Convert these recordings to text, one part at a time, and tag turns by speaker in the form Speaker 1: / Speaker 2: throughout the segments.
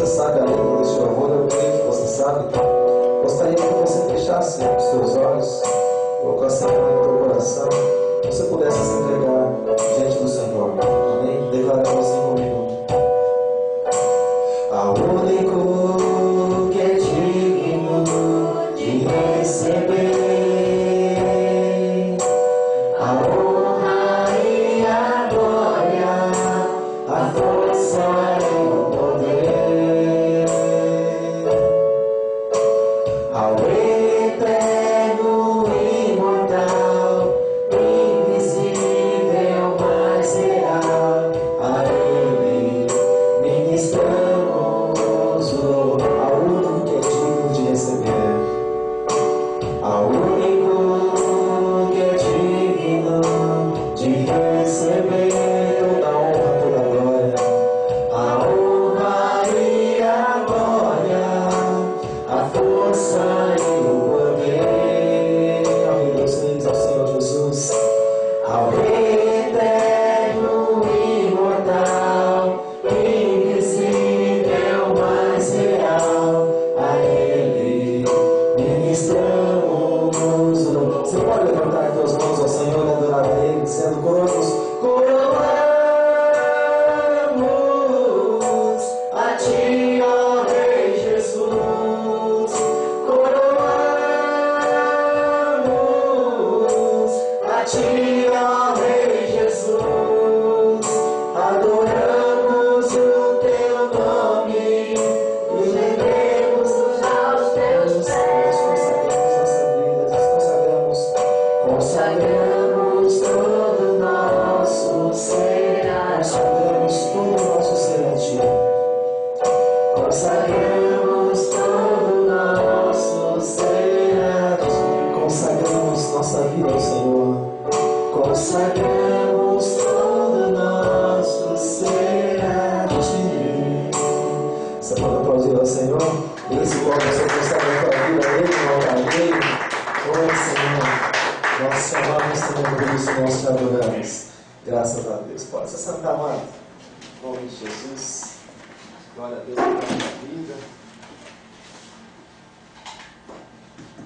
Speaker 1: você sabe a letra deste louvor, eu creio que você sabe. Gostaria que você fechasse os seus olhos, colocasse a mão no teu coração, que você pudesse se entregar diante do Senhor. Amém? Declaramos assim comigo. Ao único que é digno de receber a honra e a glória, a força e o poder, ao eterno, imortal, invisível, mas real, a Ele ministramos ao único que é digno de receber, ao único que é digno de receber toda a honra, toda a glória, a honra e a glória, a força e o poder. Amém, Deus, feliz ao Senhor Jesus, ao eterno, imortal, invisível, mas real, a Ele ministramos. Você pode levantar as tuas mãos ao Senhor e adorar a Ele, dizendo: coroamos a Ti, ó Rei Jesus. Coroamos a Ti, ó Rei Jesus. Adoramos o Teu nome e rendemos aos Teus pés. Consagramos todo o nosso ser a Ti. Consagramos todo o nosso ser a Ti. Consagramos nossa vida ao Senhor. Consagramos todo o nosso ser a Ti. Você pode aplaudir ao Senhor? Esse qual você consagra a tua vida a Ele, no altar dele. Oi, Senhor. Nós te amamos, Senhor, por isso nós te adoramos. Graças a Deus. Pode se sentar, amado. Em nome de Jesus. Glória a Deus pela tua vida.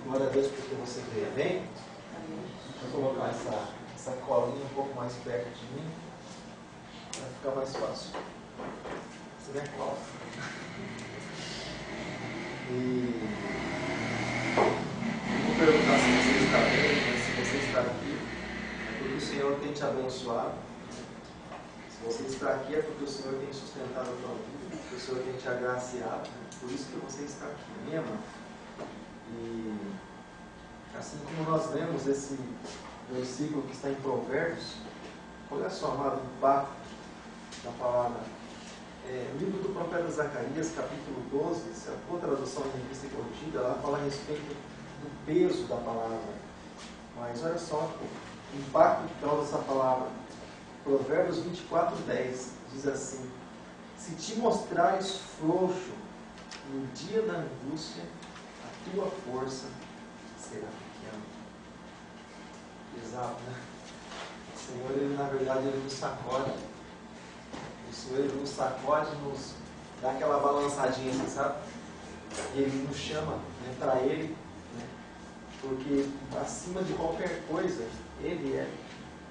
Speaker 1: Glória a Deus porque você veio. Amém? Vou colocar essa colinha um pouco mais perto de mim, para ficar mais fácil. Você vê a cola. E vou perguntar se você está bem, mas se você está aqui, é porque o Senhor tem te abençoado. Se você está aqui, é porque o Senhor tem sustentado a tua vida, porque o Senhor tem te agraciado. Por isso que você está aqui, amém, amado? E assim como nós lemos esse versículo que está em Provérbios, olha só, amado, o impacto da palavra. O livro do profeta Zacarias, capítulo 12, se a tua tradução em revista corrigida, ela fala a respeito do peso da palavra. Mas olha só o impacto que causa essa palavra. Provérbios 24:10 diz assim: se te mostrares frouxo no dia da angústia, a tua força será pequena. Exato, né? O Senhor, Ele, na verdade, Ele nos sacode. O Senhor, Ele nos sacode, nos dá aquela balançadinha, assim, sabe? E Ele nos chama, né, para Ele, né? Porque acima de qualquer coisa, Ele é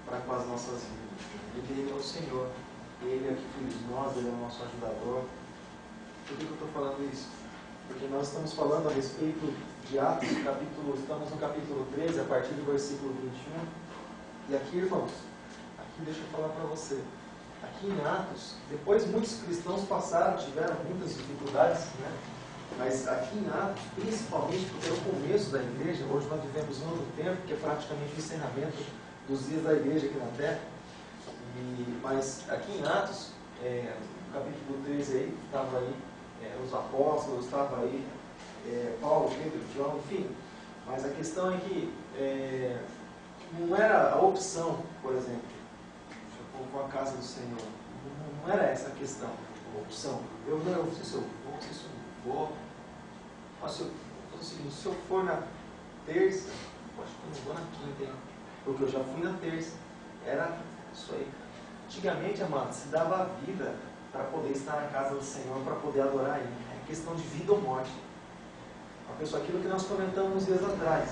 Speaker 1: para com as nossas vidas. Ele é o Senhor. Ele é o que cuida de nós, Ele é o nosso ajudador. Por que eu estou falando isso? Porque nós estamos falando a respeito de Atos, estamos no capítulo 13, a partir do versículo 21. E aqui, irmãos, aqui deixa eu falar para você. Aqui em Atos, depois muitos cristãos tiveram muitas dificuldades, né? Mas aqui em Atos, principalmente porque é o começo da igreja, hoje nós vivemos um novo tempo, que é praticamente o encerramento dos dias da igreja aqui na Terra. Mas aqui em Atos, no capítulo 13 aí, estava aí os apóstolos, estava aí Paulo, Pedro, João, enfim. Mas a questão é que não era a opção, por exemplo, com a casa do Senhor. Não era essa a questão, a opção. Eu não sei se eu vou, não sei se eu não vou. Mas vou fazer o seguinte, se eu for na terça, eu acho que eu não vou na quinta, hein? Porque eu já fui na terça. Era isso aí. Antigamente, amado, se dava a vida para poder estar na casa do Senhor, para poder adorar Ele. É questão de vida ou morte. A pessoa, aquilo que nós comentamos uns dias atrás,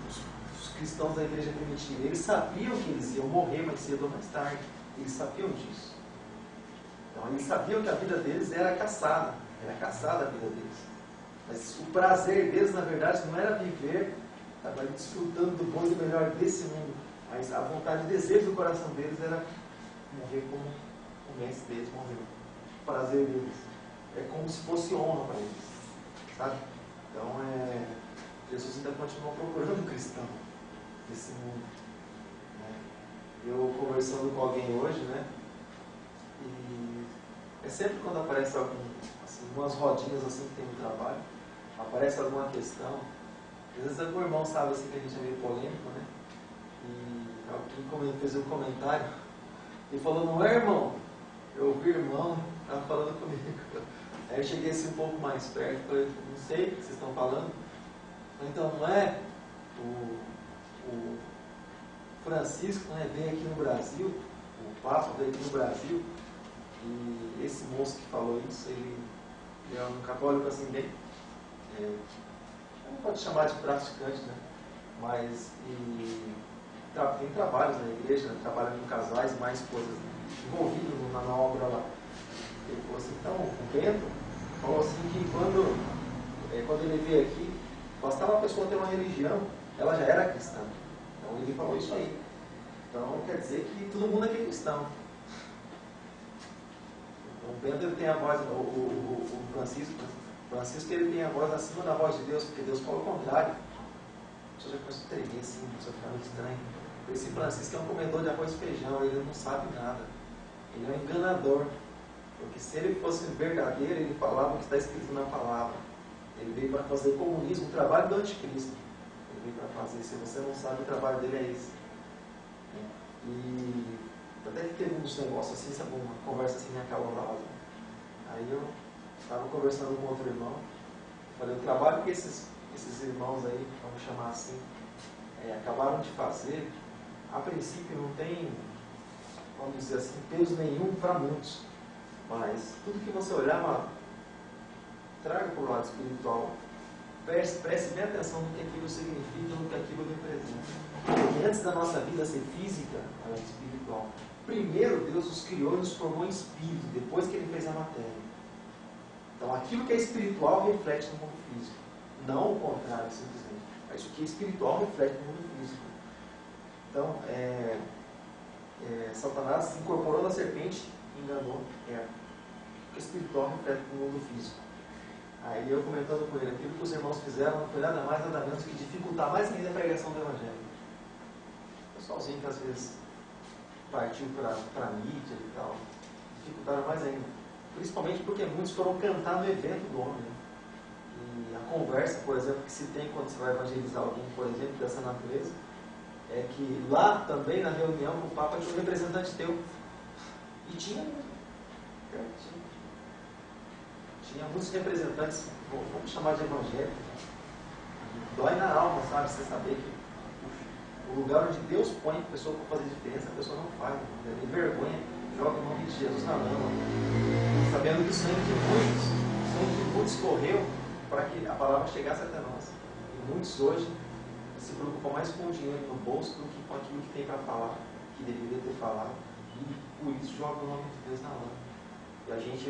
Speaker 1: os cristãos da igreja primitiva, eles sabiam que eles iam morrer mais cedo ou mais tarde. Eles sabiam disso. Então, eles sabiam que a vida deles era caçada a vida deles. Mas o prazer deles, na verdade, não era viver, estava desfrutando do bom e do melhor desse mundo. Mas a vontade e desejo do coração deles era morrer como o mestre deles morreu. O prazer deles. É como se fosse honra para eles. Sabe? Então, Jesus ainda continua procurando um cristão nesse mundo. Eu conversando com alguém hoje, né? E é sempre quando aparece algum, assim, umas rodinhas assim que tem no trabalho, aparece alguma questão. Às vezes algum irmão sabe assim que a gente é meio polêmico, né? E alguém fez um comentário e falou, não é, irmão? Eu ouvi o irmão, estava falando comigo. Aí eu cheguei assim um pouco mais perto, falei, não sei o que vocês estão falando. Então não é o Francisco, né, veio aqui no Brasil, o Papa veio aqui no Brasil, e esse moço que falou isso, ele é um católico assim bem, não pode chamar de praticante, né? Mas tem trabalhos na igreja, né? Trabalha com casais, mais coisas, né? Envolvido na obra lá. Ele falou assim, então o Bento falou assim que quando ele veio aqui, bastava a pessoa ter uma religião, ela já era cristã. Então ele falou isso aí. Então quer dizer que todo mundo aqui é cristão. Então, o Bento ele tem a voz, o Francisco ele tem a voz acima da voz de Deus, porque Deus fala o contrário. A pessoa já começa a tremer assim, a pessoa fica muito estranha. Esse Francisco é um comedor de arroz e feijão, ele não sabe nada. Ele é um enganador. Porque se ele fosse verdadeiro, ele falava o que está escrito na palavra. Ele veio para fazer comunismo, o trabalho do anticristo. Ele veio para fazer. Se você não sabe, o trabalho dele é esse. E até que teve uns negócios assim, sabe, uma conversa assim acalorada. Aí eu estava conversando com outro irmão. Falei, o trabalho que esses irmãos aí, vamos chamar assim, acabaram de fazer, a princípio não tem, vamos dizer assim, peso nenhum para muitos. Mas tudo que você olhar, mano, traga para o lado espiritual. Preste bem atenção no que aquilo significa, no que aquilo representa. Porque antes da nossa vida ser física, ela é espiritual. Primeiro Deus os criou e nos formou em espírito, depois que Ele fez a matéria. Então aquilo que é espiritual reflete no mundo físico. Não o contrário, simplesmente. Mas o que é espiritual reflete no mundo físico. Então, Satanás incorporou na serpente e enganou Eva. O que é espiritual reflete no mundo físico. Aí eu comentando com ele, aquilo que os irmãos fizeram não foi nada mais, nada menos que dificultar mais ainda a pregação do Evangelho. O pessoalzinho que às vezes partiu para a mídia e tal, dificultaram mais ainda. Principalmente porque muitos foram cantar no evento do homem. E a conversa, por exemplo, que se tem quando você vai evangelizar alguém, por exemplo, dessa natureza, é que lá também na reunião com o Papa tinha um representante teu. E tinha mesmo. Tinha muitos representantes, vamos chamar de evangélicos. Dói na alma, sabe? Você saber que o lugar onde Deus põe a pessoa para fazer diferença, a pessoa não faz. Tem vergonha, joga o nome de Jesus na lama. Sabendo que o sangue de muitos correu para que a palavra chegasse até nós. E muitos hoje se preocupam mais com o dinheiro no bolso do que com aquilo que tem para falar, que deveria ter falado. E por isso joga o nome de Deus na lama. E a gente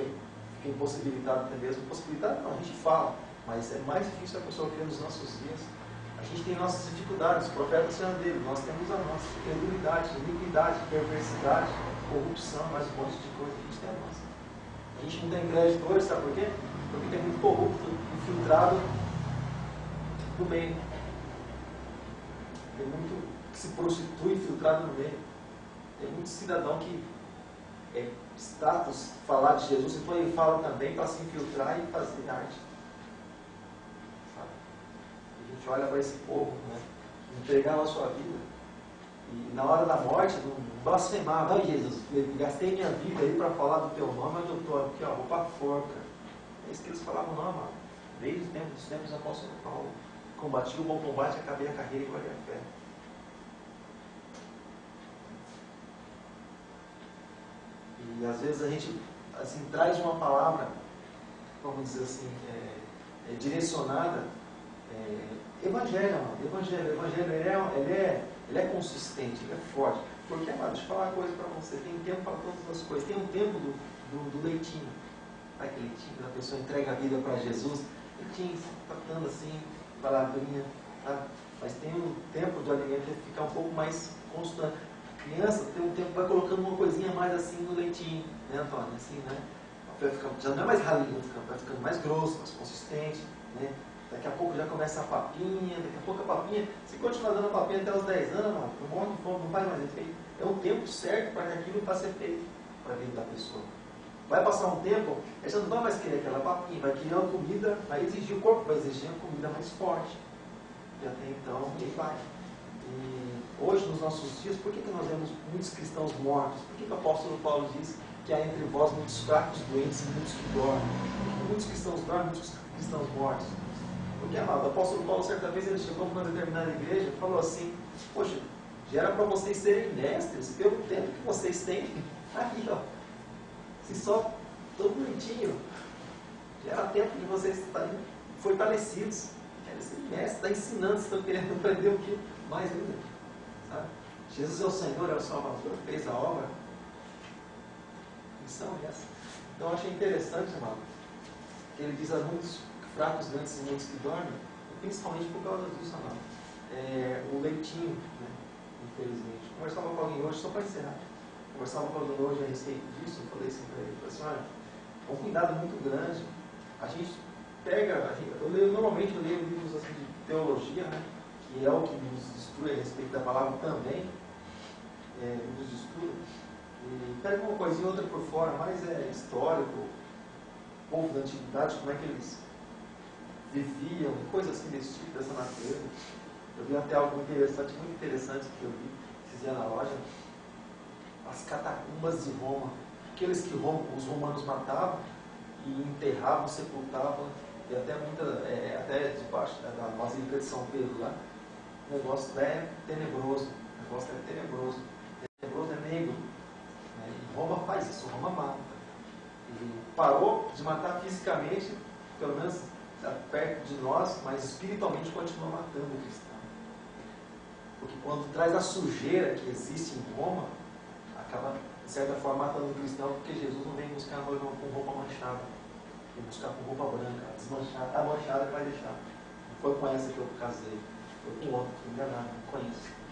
Speaker 1: fica impossibilitado até mesmo. Impossibilitado não, a gente fala, mas é mais difícil a pessoa crer nos nossos dias. A gente tem nossas dificuldades, os profetas são dele, nós temos a nossa credulidade, iniquidade, perversidade, corrupção, mais um monte de coisa que a gente tem a nossa. A gente não tem crédito hoje, sabe por quê? Porque tem muito corrupto infiltrado no meio. Tem muito que se prostitui infiltrado no meio. Tem muito cidadão que status falar de Jesus, então ele fala também para se infiltrar e fazer arte. Sabe? A gente olha para esse povo, né? Entregar a sua vida e na hora da morte não blasfemar, não, Jesus, eu gastei minha vida aí para falar do teu nome, mas eu estou aqui, ó, vou para a forca. É isso que eles falavam, não, mano. Desde os tempos do apóstolo Paulo, combati o bom combate, acabei a carreira e guardei a fé. E às vezes a gente assim, traz uma palavra, vamos dizer assim, direcionada. Evangelho, amado. Ele é consistente, ele é forte. Porque, amado, deixa eu falar uma coisa para você. Tem tempo para todas as coisas. Tem um tempo do leitinho. Aquele leitinho que a pessoa entrega a vida para Jesus. Leitinho, tratando assim, palavrinha. Tá? Mas tem um tempo de alimento que fica um pouco mais constante. A criança tem um tempo que vai colocando uma coisinha mais assim no leitinho. Né, Antônio? Assim, né? Já não é mais ralinho, vai ficando mais grosso, mais consistente. Né? Daqui a pouco já começa a papinha, daqui a pouco a papinha, se continuar dando a papinha até os 10 anos, não morre de fome, não faz mais efeito. É um tempo certo para que aquilo faça efeito para a vida da pessoa. Vai passar um tempo, a gente não vai mais querer aquela papinha, vai querer uma comida, vai exigir, o corpo vai exigir uma comida mais forte. E até então, ele vai. E hoje, nos nossos dias, por que nós vemos muitos cristãos mortos? Por que o apóstolo Paulo diz que há entre vós muitos fracos, doentes e muitos que dormem? Muitos cristãos dormem, muitos cristãos mortos. Porque, amado, o apóstolo Paulo, certa vez, ele chegou numa determinada igreja e falou assim: poxa, já era para vocês serem mestres pelo tempo que vocês têm aqui, ó. Se só todo bonitinho, já era tempo de vocês estarem fortalecidos. Querem ser mestres, está ensinando, estão querendo aprender o que mais ainda. Sabe? Jesus é o Senhor, é o Salvador, fez a obra. Missão é essa. Então eu achei interessante, amado, que ele diz a muitos fracos, doentes e muitos que dormem, principalmente por causa disso, amado. O leitinho, né? Infelizmente. Conversava com alguém hoje, só para encerrar, conversava com alguém hoje a respeito disso, eu falei assim para ele, falei assim, olha, é um cuidado muito grande. A gente pega, normalmente eu leio livros assim, de teologia, né? Que é o que nos instrui a respeito da palavra também, livros de estudo, e pega uma coisinha outra por fora, mas é histórico, o povo da antiguidade, como é que eles viviam, coisas assim desse tipo, dessa natureza. Eu vi até algo interessante, muito interessante que eu vi, dizia na loja, as catacumbas de Roma, aqueles que os romanos matavam e enterravam, sepultavam, e até até debaixo da Basílica de São Pedro lá, o negócio é tenebroso, tenebroso é negro. Né? E Roma faz isso, Roma mata. E parou de matar fisicamente, pelo menos perto de nós, mas espiritualmente continua matando o cristão. Porque quando traz a sujeira que existe em Roma, acaba, de certa forma, matando o cristão, porque Jesus não vem buscar a noiva com roupa manchada, vem buscar com roupa branca, desmanchada, está manchada que vai deixar. Não foi com essa que eu casei, foi com outra, que enganado, não conheço.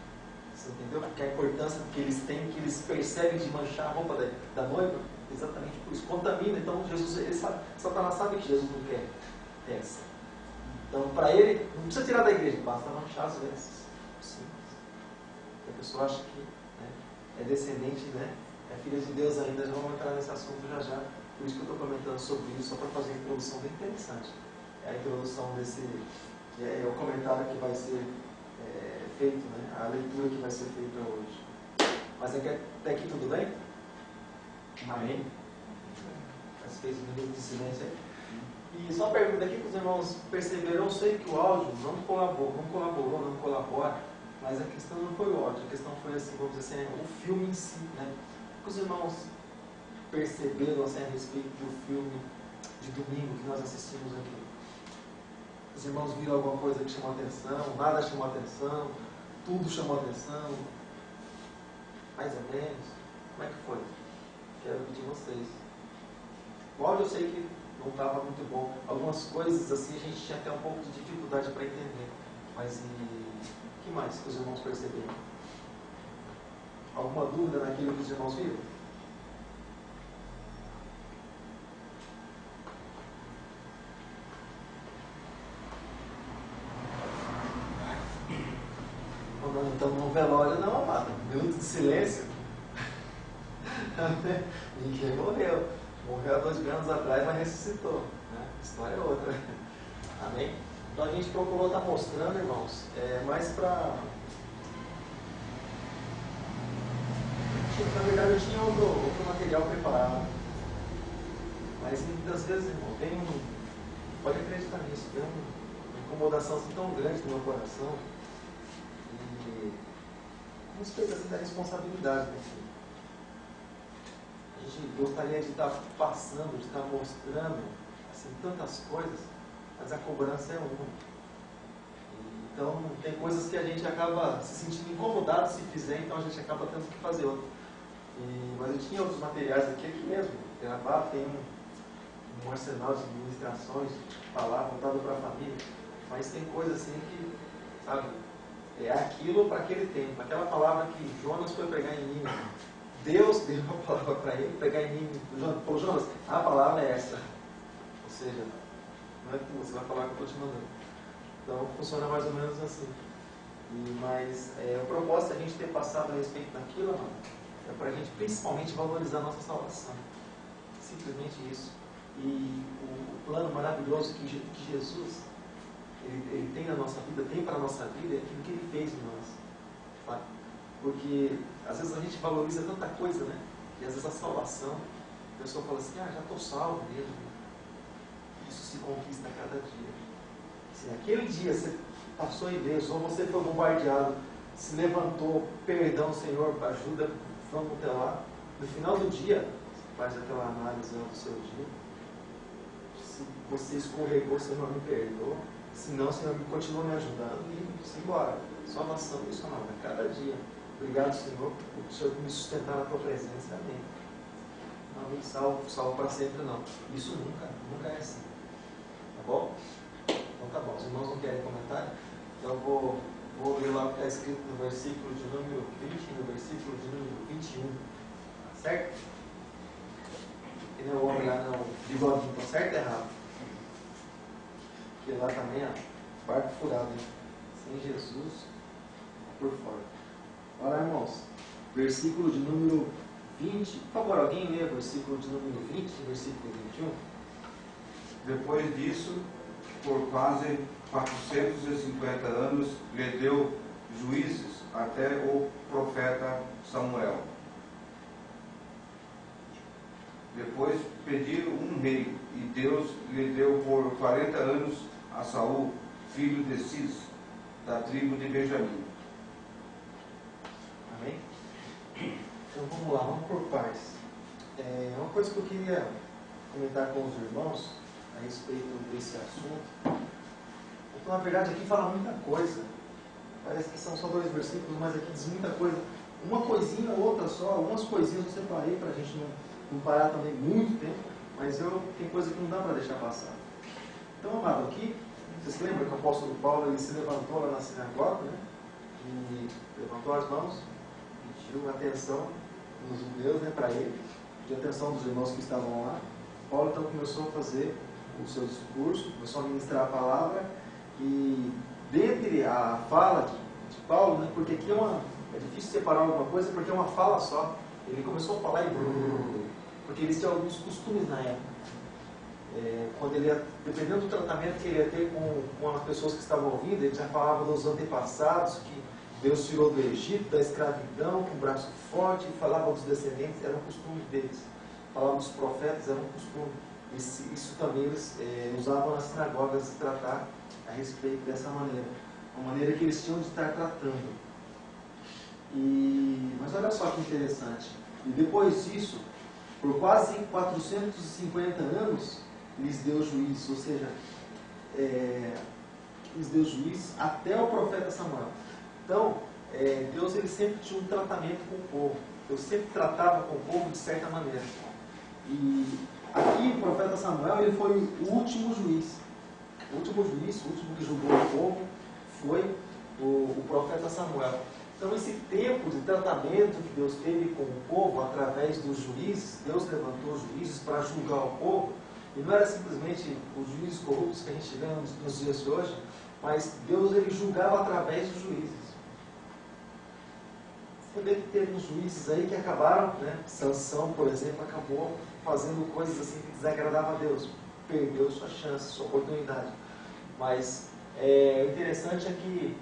Speaker 1: Você entendeu? Porque a importância que eles têm, que eles percebem de manchar a roupa da noiva, exatamente por isso. Contamina, então Jesus, Satanás sabe que Jesus não quer essa. Então, para ele, não precisa tirar da igreja, basta manchar as vestes. Simples. A pessoa acha que é descendente, né? É filha de Deus ainda, já vamos entrar nesse assunto já. Por isso que eu estou comentando sobre isso, só para fazer uma introdução bem interessante. É a introdução desse, é o comentário que vai ser feito, né? A leitura que vai ser feita hoje. Mas até aqui tudo bem? Amém? Mas fez um minuto de silêncio aí. E só uma pergunta aqui para os irmãos perceberam, eu sei que o áudio não colabora, mas a questão não foi o áudio, a questão foi assim, vamos dizer assim, o filme em si, né? O que os irmãos perceberam assim, a respeito do filme de domingo que nós assistimos aqui? Os irmãos viram alguma coisa que chamou atenção, nada chamou atenção, tudo chamou atenção, mais ou menos? Como é que foi? Quero pedir vocês. O áudio eu sei que não estava muito bom. Algumas coisas assim a gente tinha até um pouco de dificuldade para entender. Mas o que mais que os irmãos perceberam? Alguma dúvida naquilo que os irmãos viram? Então no velório não, amado. Minuto de silêncio. Ninguém morreu. Morreu há 2 anos atrás, mas ressuscitou. Né? A história é outra. Amém? Então a gente procurou estar mostrando, irmãos, mais para... Na verdade eu tinha outro material preparado. Mas muitas vezes, irmão, pode acreditar nisso, tem uma incomodação assim, tão grande no meu coração. E respeito assim da responsabilidade, né? A gente gostaria de estar passando, de estar mostrando assim, tantas coisas, mas a cobrança é uma. Então, tem coisas que a gente acaba se sentindo incomodado se fizer, então a gente acaba tendo que fazer outra. Mas eu tinha outros materiais aqui mesmo, gravado, tem um arsenal de ministrações, falar voltado para a família, mas tem coisa assim que, sabe, é aquilo para aquele tempo, aquela palavra que Jonas foi pregar em Nínive. Deus deu a palavra para ele pregar em Nínive. Falou, Jonas, a palavra é essa. Ou seja, não é que você vai falar que eu estou te mandando. Então funciona mais ou menos assim. Mas o propósito da gente ter passado a respeito daquilo, mano, é para a gente principalmente valorizar a nossa salvação. Simplesmente isso. E o plano maravilhoso que Jesus ele tem na nossa vida, tem para a nossa vida, é aquilo que ele fez em nós. Tá? Porque às vezes a gente valoriza tanta coisa, né? E às vezes a salvação, a pessoa fala assim, já estou salvo mesmo. Isso se conquista a cada dia. Se naquele dia você passou ileso, ou você foi bombardeado, se levantou, perdão, Senhor, ajuda, vamos até lá. No final do dia, faz aquela análise do seu dia. Se você escorregou, Senhor, me perdoa. Se não, Senhor, continua me ajudando e simbora. Salvação missionária, cada dia. Obrigado, Senhor, por Senhor me sustentar na tua presença. Amém. Não me salvo para sempre, não. Isso nunca é assim. Tá bom? Então tá bom. Os irmãos não querem comentar? Então eu vou ler lá o que está escrito no versículo de número 20 e no versículo de número 21. Tá certo? E não vou olhar no bigodinho, tá certo ou errado? Porque lá também, barco furado, hein? Sem Jesus, por fora. Olha, irmãos, versículo de número 20. Por favor, alguém lê o versículo de número 20 e versículo 21?
Speaker 2: Depois disso, por quase 450 anos, lhe deu juízes até o profeta Samuel. Depois pediram um rei, e Deus lhe deu por 40 anos a Saul, filho de Cis, da tribo de Benjamim.
Speaker 1: Amém? Então vamos lá, vamos por partes. Uma coisa que eu queria comentar com os irmãos a respeito desse assunto. Então, na verdade, aqui fala muita coisa. Parece que são só 2 versículos, mas aqui diz muita coisa. Uma coisinha ou outra só, algumas coisinhas eu separei para a gente não parar também muito tempo, mas tem coisa que não dá para deixar passar. Então, amado, aqui, vocês se lembram que o apóstolo Paulo ele se levantou lá na sinagoga, né? E levantou as mãos, pediu atenção dos judeus, né, para ele, pediu atenção dos irmãos que estavam lá. Paulo então começou a fazer o seu discurso, começou a ministrar a palavra, e dentre a fala de Paulo, né, porque aqui é difícil separar alguma coisa, porque é uma fala só. Ele começou a falar porque eles tinham alguns costumes na época. Quando dependendo do tratamento que ele ia ter com as pessoas que estavam ouvindo, ele já falava dos antepassados, que Deus tirou do Egito, da escravidão, com um braço forte, e falava dos descendentes, era um costume deles. Falava dos profetas, era um costume. Isso também eles usavam nas sinagogas tratar a respeito dessa maneira. Uma maneira que eles tinham de estar tratando. Mas olha só que interessante. E depois disso, por quase 450 anos, lhes deu juízo, ou seja, lhes deu juízo até o profeta Samuel. Então, Deus ele sempre tinha um tratamento com o povo. Deus sempre tratava com o povo de certa maneira. E aqui o profeta Samuel ele foi o último juiz. O último juiz, o último que julgou o povo, foi o profeta Samuel. Então esse tempo de tratamento que Deus teve com o povo através dos juízes, Deus levantou juízes para julgar o povo, e não era simplesmente os juízes corruptos que a gente vê nos dias de hoje, mas Deus ele julgava através dos juízes. Você vê que teve uns juízes aí que acabaram, né? Sansão, por exemplo, acabou fazendo coisas assim que desagradavam a Deus, perdeu sua chance, sua oportunidade. Mas o interessante é que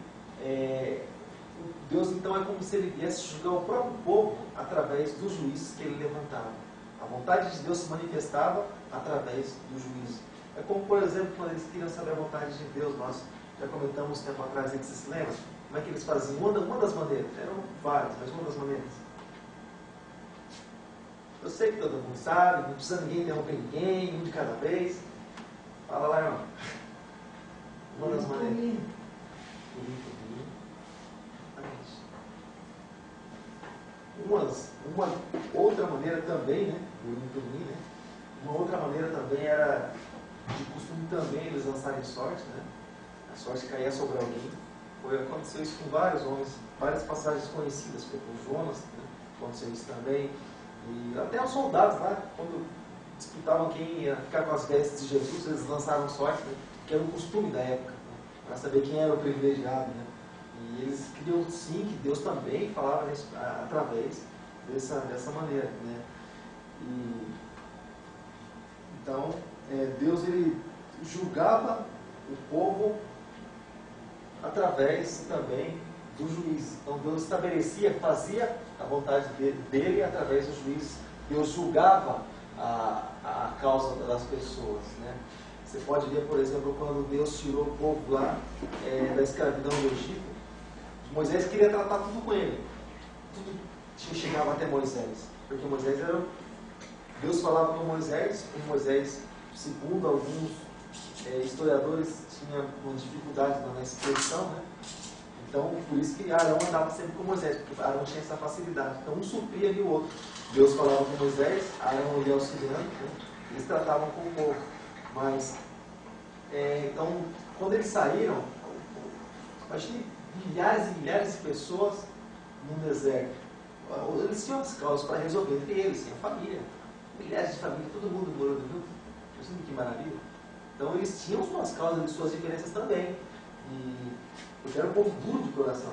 Speaker 1: Deus então é como se ele viesse julgar o próprio povo através dos juízes que ele levantava. A vontade de Deus se manifestava através do juízo. É como, por exemplo, quando eles queriam saber a vontade de Deus, nós já comentamos tempo atrás aí que vocês se lembram, como é que eles faziam? Uma das maneiras, eram várias, mas uma das maneiras. Eu sei que todo mundo sabe, não precisa ninguém interromper ninguém, um de cada vez. Fala lá, irmão. Uma das maneiras. Uma outra maneira também, né? Uma outra maneira também era de costume também eles lançarem sorte, né? A sorte caía sobre alguém. Aconteceu isso com vários homens, várias passagens conhecidas, como Jonas, né? Aconteceu isso também. E até os soldados lá, quando disputavam quem ia ficar com as vestes de Jesus, eles lançaram sorte, né? Que era um costume da época, né? Para saber quem era o privilegiado, né? E eles criam sim que Deus também falava através dessa maneira, né? Então, Deus ele julgava o povo através também do juiz. Então Deus estabelecia, fazia a vontade dele através dos juízes. Deus julgava a causa das pessoas, né? Você pode ver, por exemplo, quando Deus tirou o povo lá da escravidão do Egito, Moisés queria tratar tudo com ele. Tudo chegava até Moisés. Porque Moisés era... Deus falava com Moisés, e Moisés, segundo alguns historiadores, tinha uma dificuldade na expressão, né? Então, por isso que Arão andava sempre com Moisés, porque Arão tinha essa facilidade. Então, um supria ali o outro. Deus falava com Moisés, Arão ia auxiliando, né? Eles tratavam com o povo. Mas, então, quando eles saíram, imagine milhares e milhares de pessoas no deserto. Eles tinham as causas para resolver entre eles, tinha família. Milhares de famílias, todo mundo morando junto. Que maravilha. Então, eles tinham suas causas e suas diferenças também. Porque era um povo duro de coração.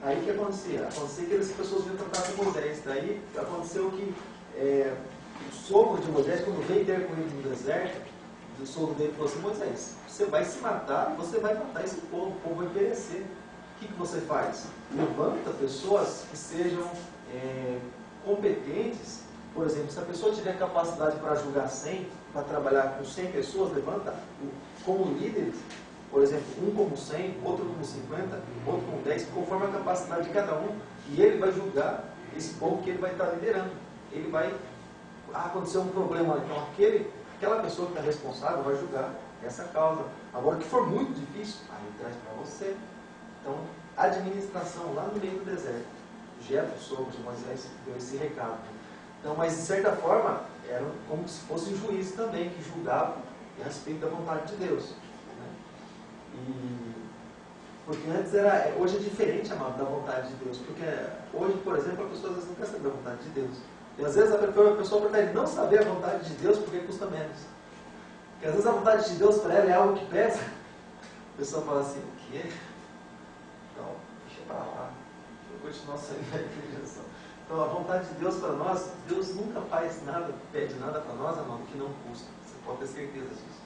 Speaker 1: Aí o que acontecia? Acontecia que as pessoas vinham tratar com Moisés. Daí aconteceu que o sogro de Moisés, quando veio ter com ele no deserto, o sogro dele falou assim: Moisés, você vai se matar, você vai matar esse povo, o povo vai perecer. O que você faz? Levanta pessoas que sejam competentes. Por exemplo, se a pessoa tiver capacidade para julgar 100, para trabalhar com 100 pessoas, levanta como líderes. Por exemplo, um como 100, outro como 50, outro como 10, conforme a capacidade de cada um, e ele vai julgar esse povo que ele vai estar liderando. Ele vai, acontecer um problema, então aquela pessoa que está responsável vai julgar essa causa. Agora, que for muito difícil, aí ele traz para você. Então, administração lá no meio do deserto. Jetro, o sogro de Moisés, deu esse recado. Então, mas de certa forma, eram como se fossem juízes também, que julgavam a respeito da vontade de Deus. Porque antes hoje é diferente, amado, da vontade de Deus. Porque hoje, por exemplo, a pessoa às vezes não quer saber a vontade de Deus. E às vezes a pessoa prefere não saber a vontade de Deus porque custa menos. Porque às vezes a vontade de Deus para ela é algo que pesa. A pessoa fala assim: o quê? Então, deixa para lá. Eu continuo saindo da igreja. Então, a vontade de Deus para nós, Deus nunca faz nada, pede nada para nós, amado, que não custa. Você pode ter certeza disso.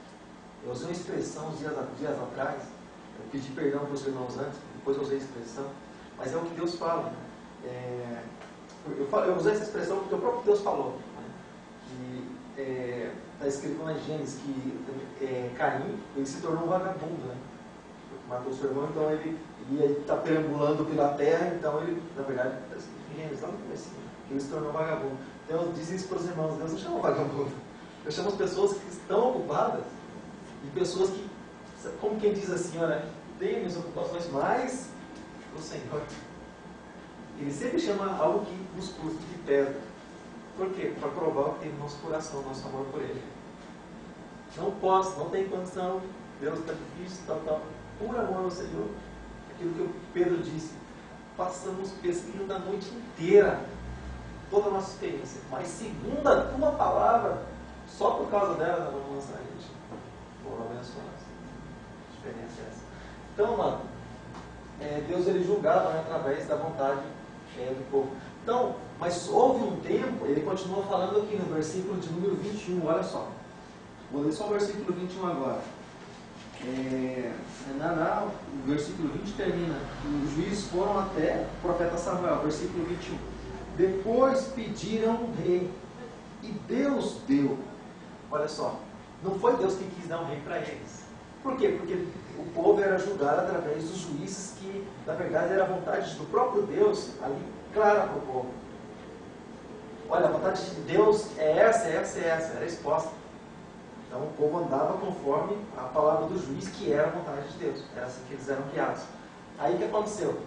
Speaker 1: Eu usei uma expressão uns dias atrás, eu pedi perdão para os irmãos antes, depois eu usei a expressão, mas é o que Deus fala. Eu usei essa expressão porque o próprio Deus falou. Né? Está escrito lá em Gênesis que Caim, ele se tornou um vagabundo, né? Matou seu irmão, então ele está perambulando pela terra, então ele, na verdade, está escrito em Gênesis lá no começo, ele se tornou vagabundo. Então eu disse isso para os irmãos: Deus não chama vagabundo, eu chamo as pessoas que estão ocupadas. E pessoas que, como quem diz assim, olha, tenho minhas ocupações, mas o Senhor, Ele sempre chama algo que nos custa, que pesa. Por quê? Para provar o que tem no nosso coração, o nosso amor por Ele. Não posso, não tem condição, Deus está difícil, tal. Por amor ao Senhor, aquilo que o Pedro disse, passamos pesquisando a noite inteira, toda a nossa experiência, mas segundo a tua palavra, só por causa dela, nós vamos lançar a gente. Vou abençoar. A diferença é essa. Então, mano, Deus ele julgava, né, através da vontade do povo. Então, mas houve um tempo, ele continua falando aqui no versículo de número 21, olha só. Vou ler só o versículo 21 agora. O versículo 20 termina. Os juízes foram até o profeta Samuel, versículo 21. Depois pediram um rei, e Deus deu. Olha só, não foi Deus que quis dar um rei para eles. Por quê? Porque o povo era julgado através dos juízes que, na verdade, era a vontade do próprio Deus ali clara para o povo. olha, a vontade de Deus é essa, era exposta. Então o povo andava conforme a palavra do juiz, que era a vontade de Deus. Era assim que eles eram guiados. Aí o que aconteceu?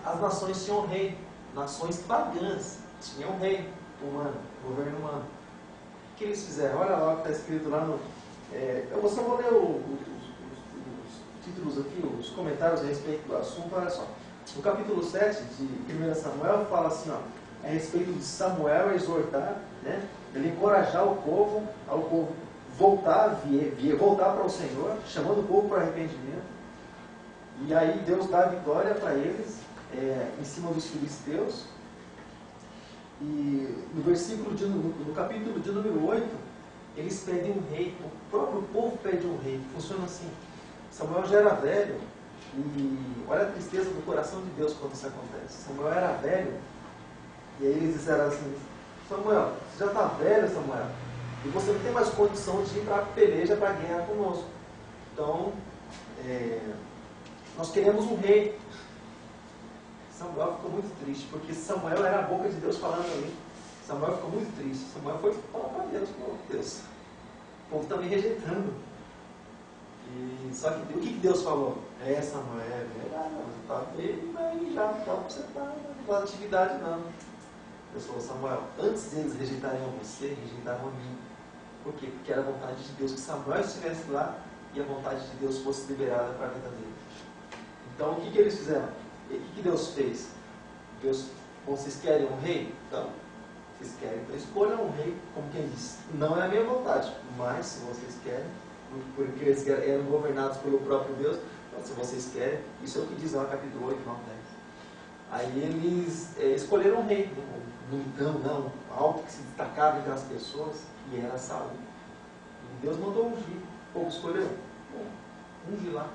Speaker 1: As nações tinham rei, nações pagãs tinham rei humano, governo humano. O que eles fizeram? Olha lá o que está escrito lá no... eu só vou ler os títulos aqui, os comentários a respeito do assunto. Olha só. No capítulo 7 de 1 Samuel fala assim, ó, a respeito de Samuel exortar, né, ele encorajar o povo, ao povo voltar para o Senhor, chamando o povo para arrependimento. E aí Deus dá a vitória para eles em cima dos filisteus. E no capítulo de número 8, eles pedem um rei, o próprio povo pede um rei. Funciona assim. Samuel já era velho, e olha a tristeza do coração de Deus quando isso acontece. Samuel era velho, e aí eles disseram assim, Samuel, você já está velho, Samuel, e você não tem mais condição de ir para a peleja, para a guerra conosco. Então, nós queremos um rei. Samuel ficou muito triste, porque Samuel era a boca de Deus falando ali. Samuel ficou muito triste. Samuel foi falar para Deus, Deus, o povo está me rejeitando. Só que o que Deus falou? Samuel, é verdade, você está bem, já não dá para você estar na atividade não. Deus falou, Samuel, antes deles rejeitarem a você, rejeitaram a mim. Por quê? Porque era a vontade de Deus que Samuel estivesse lá e a vontade de Deus fosse liberada para a vida dele. Então o que eles fizeram? O que Deus fez? Deus, vocês querem um rei? Então, vocês querem, então escolham um rei, como quem diz. Não é a minha vontade, mas se vocês querem, porque eles eram governados pelo próprio Deus, então se vocês querem, isso é o que diz lá no capítulo 8, 9, 10. Aí eles escolheram um rei, não, algo que se destacava entre as pessoas, que era Saul. E Deus mandou ungir, o povo escolheu, ungir lá,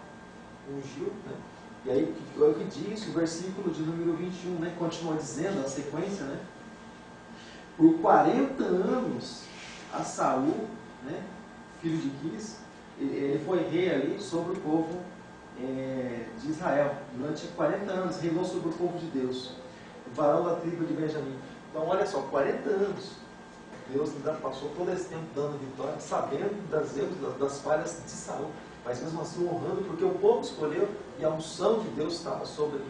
Speaker 1: ungiu, né? E aí, é o que diz o versículo de número 21, né? Continua dizendo, a sequência, né? Por 40 anos, a Saul, né, filho de Quis, ele foi rei ali sobre o povo de Israel. Durante 40 anos, reinou sobre o povo de Deus. O varão da tribo de Benjamim. Então, olha só, 40 anos. Deus ainda passou todo esse tempo dando vitória, sabendo das erros, das falhas de Saul, mas mesmo assim honrando, porque o povo escolheu e a unção de Deus estava sobre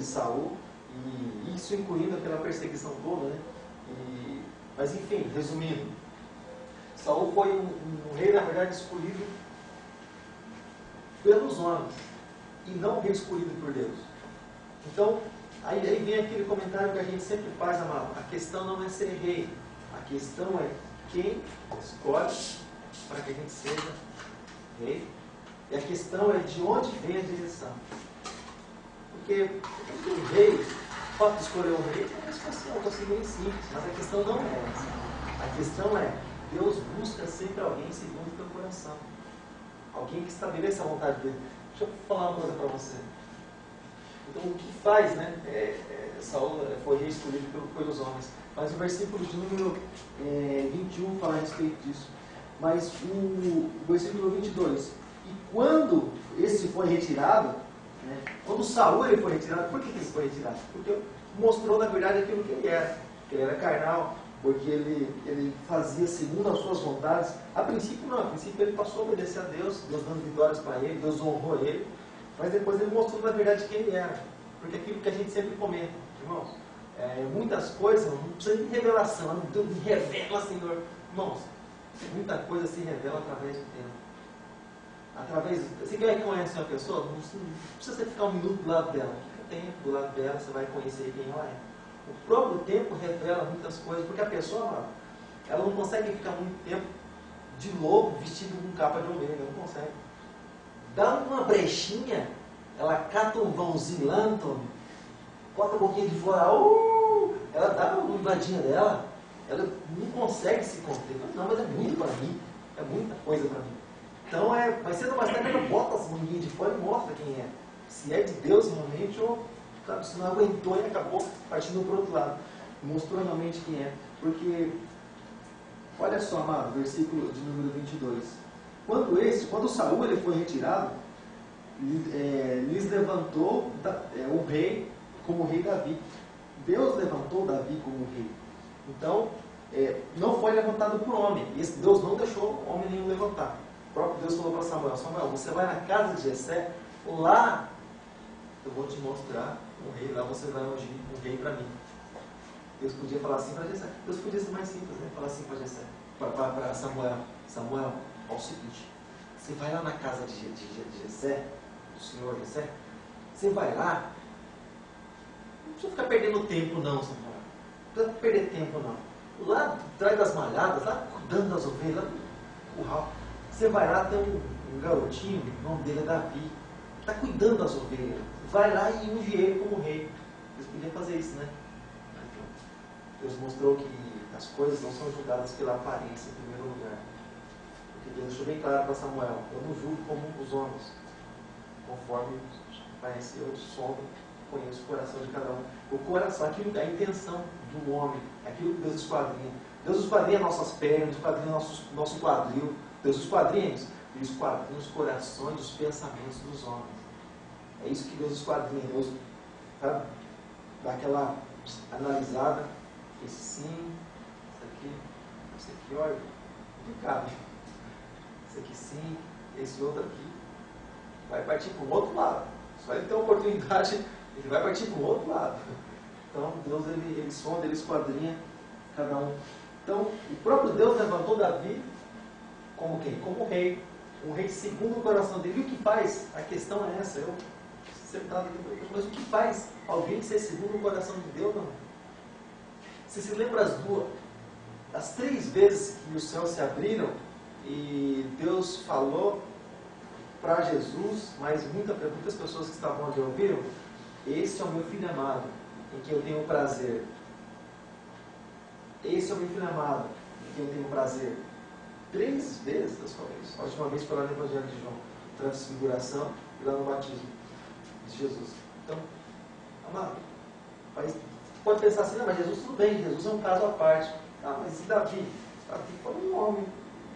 Speaker 1: Saul, e isso incluindo aquela perseguição toda, né? Mas enfim, resumindo, Saul foi um rei, na verdade, escolhido pelos homens, e não um rei escolhido por Deus. Então, aí vem aquele comentário que a gente sempre faz, amado. A questão não é ser rei, a questão é quem escolhe para que a gente seja rei, e a questão é de onde vem a direção. Porque o rei, o fato de escolher um rei, é uma coisa bem simples, mas a questão não é essa. A questão é, Deus busca sempre alguém segundo o teu coração. Alguém que estabeleça a vontade dele. Deixa eu falar uma coisa para você. Então, o que faz, né? Saul foi rei escolhido pelos homens. Mas o versículo de número 21 fala a respeito disso. Mas o versículo 22. E quando esse foi retirado, né, quando Saul ele foi retirado, por que ele foi retirado? Porque mostrou, na verdade, aquilo que ele era. Que ele era carnal, porque ele fazia segundo as suas vontades. A princípio não, a princípio ele passou a obedecer a Deus, Deus dando vitórias para ele, Deus honrou ele, mas depois ele mostrou na verdade quem ele era. Porque aquilo que a gente sempre comenta, irmãos, muitas coisas não precisa de revelação, Deus me revela, Senhor. Irmãos, muita coisa se revela através do tempo. Você quer conhecer uma pessoa, não precisa você ficar um minuto do lado dela. Fica tempo do lado dela, você vai conhecer quem ela é. O próprio tempo revela muitas coisas, porque a pessoa, ela não consegue ficar muito tempo de lobo vestido com capa de ovelha, não consegue. Dá uma brechinha, ela cata um vãozinho lá, Antônio, bota a boquinha de fora, ela dá uma uivadinha dela, ela não consegue se conter. Não, mas é muito para mim, é muita coisa para mim. Então, mais cedo ou mais tarde, ela bota as manguinhas de fora e mostra quem é. Se é de Deus realmente, ou se não aguentou e acabou partindo para o outro lado. Mostrou realmente quem é. Porque, olha só, amado, versículo de número 22. Quando Saul ele foi retirado, lhes levantou o rei como o rei Davi. Deus levantou Davi como rei. Então, não foi levantado por homem. E esse Deus não deixou homem nenhum levantar. O próprio Deus falou para Samuel: Samuel, você vai na casa de Jessé, lá eu vou te mostrar um rei, lá você vai ungir um rei para mim. Deus podia falar assim para Jessé. Deus podia ser mais simples, né? Falar assim para Jessé, para Samuel: Samuel, olha o seguinte, você vai lá na casa de Jessé, do senhor Jessé, você vai lá, não precisa ficar perdendo tempo não, Samuel. Não precisa perder tempo não. Lá atrás das malhadas, lá cuidando das ovelhas, lá no curral, você vai lá, tem um garotinho, o nome dele é Davi, está cuidando das ovelhas. Vai lá e unge ele como rei. Deus podia fazer isso, né? Deus mostrou que as coisas não são julgadas pela aparência em primeiro lugar. Porque Deus deixou bem claro para Samuel: eu não julgo como os homens, conforme parece, eu sondo, conheço o coração de cada um. O coração, aquilo, a intenção do homem, aquilo que Deus esquadrinha. Deus esquadrinha nossas pernas, esquadrinha nosso quadril. Deus esquadrinha os corações, os pensamentos dos homens. É isso que Deus esquadrinha. Deus, sabe, dá aquela analisada. Esse sim, esse aqui, olha, complicado. Esse aqui sim, esse outro aqui vai partir para o outro lado. Só ele ter uma oportunidade, ele vai partir para o outro lado. Então Deus ele sonda, ele esquadrinha cada um. Então o próprio Deus levantou Davi como quem? Como rei. Um rei segundo o coração dele. E o que faz? A questão é essa. Eu sempre estava aqui, mas o que faz alguém ser segundo o coração de Deus, não? Você se lembra as 3 vezes que os céus se abriram e Deus falou para Jesus, mas muitas pessoas que estavam onde ouviram: esse é o meu filho amado, em que eu tenho prazer. Esse é o meu filho amado, em que eu tenho prazer. 3 vezes Deus falou isso. A última vez foi lá no Evangelho de João, transfiguração, e lá no batismo de Jesus. Então, amado, pode pensar assim: não, mas Jesus tudo bem, Jesus é um caso à parte. Ah, mas e Davi? Davi foi um homem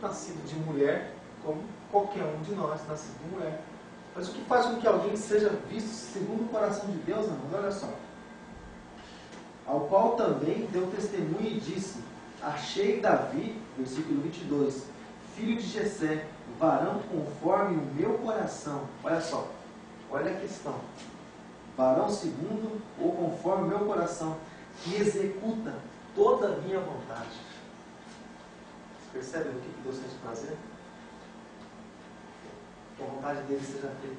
Speaker 1: nascido de mulher, como qualquer um de nós, nascido de mulher. Mas o que faz com que alguém seja visto segundo o coração de Deus, não? Olha só. Ao qual também deu testemunho e disse: achei Davi, versículo 22, filho de Jessé, varão conforme o meu coração. Olha só, olha a questão. Varão segundo ou conforme o meu coração, que executa toda a minha vontade. Você percebe o que Deus sente prazer? Que a vontade dele seja feita.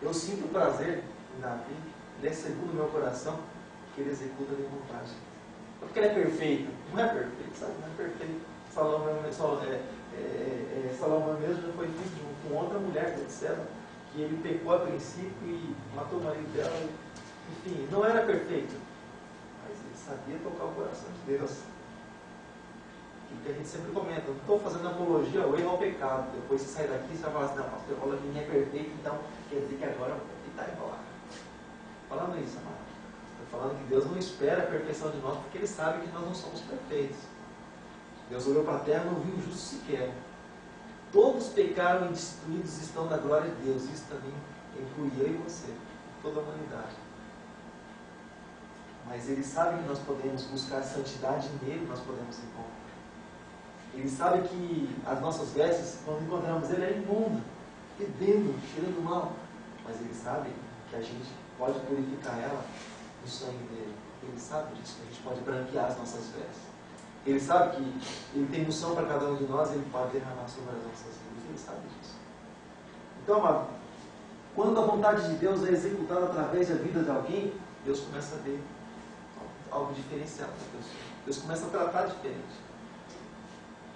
Speaker 1: Eu sinto prazer em Davi, ele é segundo o meu coração, que ele executa a minha vontade. Não porque ele é perfeito, não é perfeito, sabe? Não é perfeito. Salomão mesmo já foi filho com outra mulher, etc., que ele pecou a princípio e matou o marido dela. Enfim, não era perfeito, mas ele sabia tocar o coração de Deus. Que a gente sempre comenta: não estou fazendo apologia ao erro, ao pecado. Depois você sai daqui e você vai falar assim: não, pastor, rola que ninguém é perfeito, então quer dizer que agora está enrolado. Falando isso, amado, estou falando que Deus não espera a perfeição de nós, porque Ele sabe que nós não somos perfeitos. Deus olhou para a terra e não viu justo sequer. Todos pecaram e destruídos estão da glória de Deus. Isso também inclui eu e você, toda a humanidade. Mas Ele sabe que nós podemos buscar santidade nele, nós podemos encontrar. Ele sabe que as nossas vestes, quando encontramos Ele, é imunda, fedendo, cheirando mal. Mas Ele sabe que a gente pode purificar ela no sangue dele. Ele sabe disso, que a gente pode branquear as nossas vestes. Ele sabe que Ele tem unção para cada um de nós, Ele pode derramar sobre as nossas vidas. Ele sabe disso. Então, amado, quando a vontade de Deus é executada através da vida de alguém, Deus começa a ver algo diferenciado da pessoa. Deus começa a tratar diferente.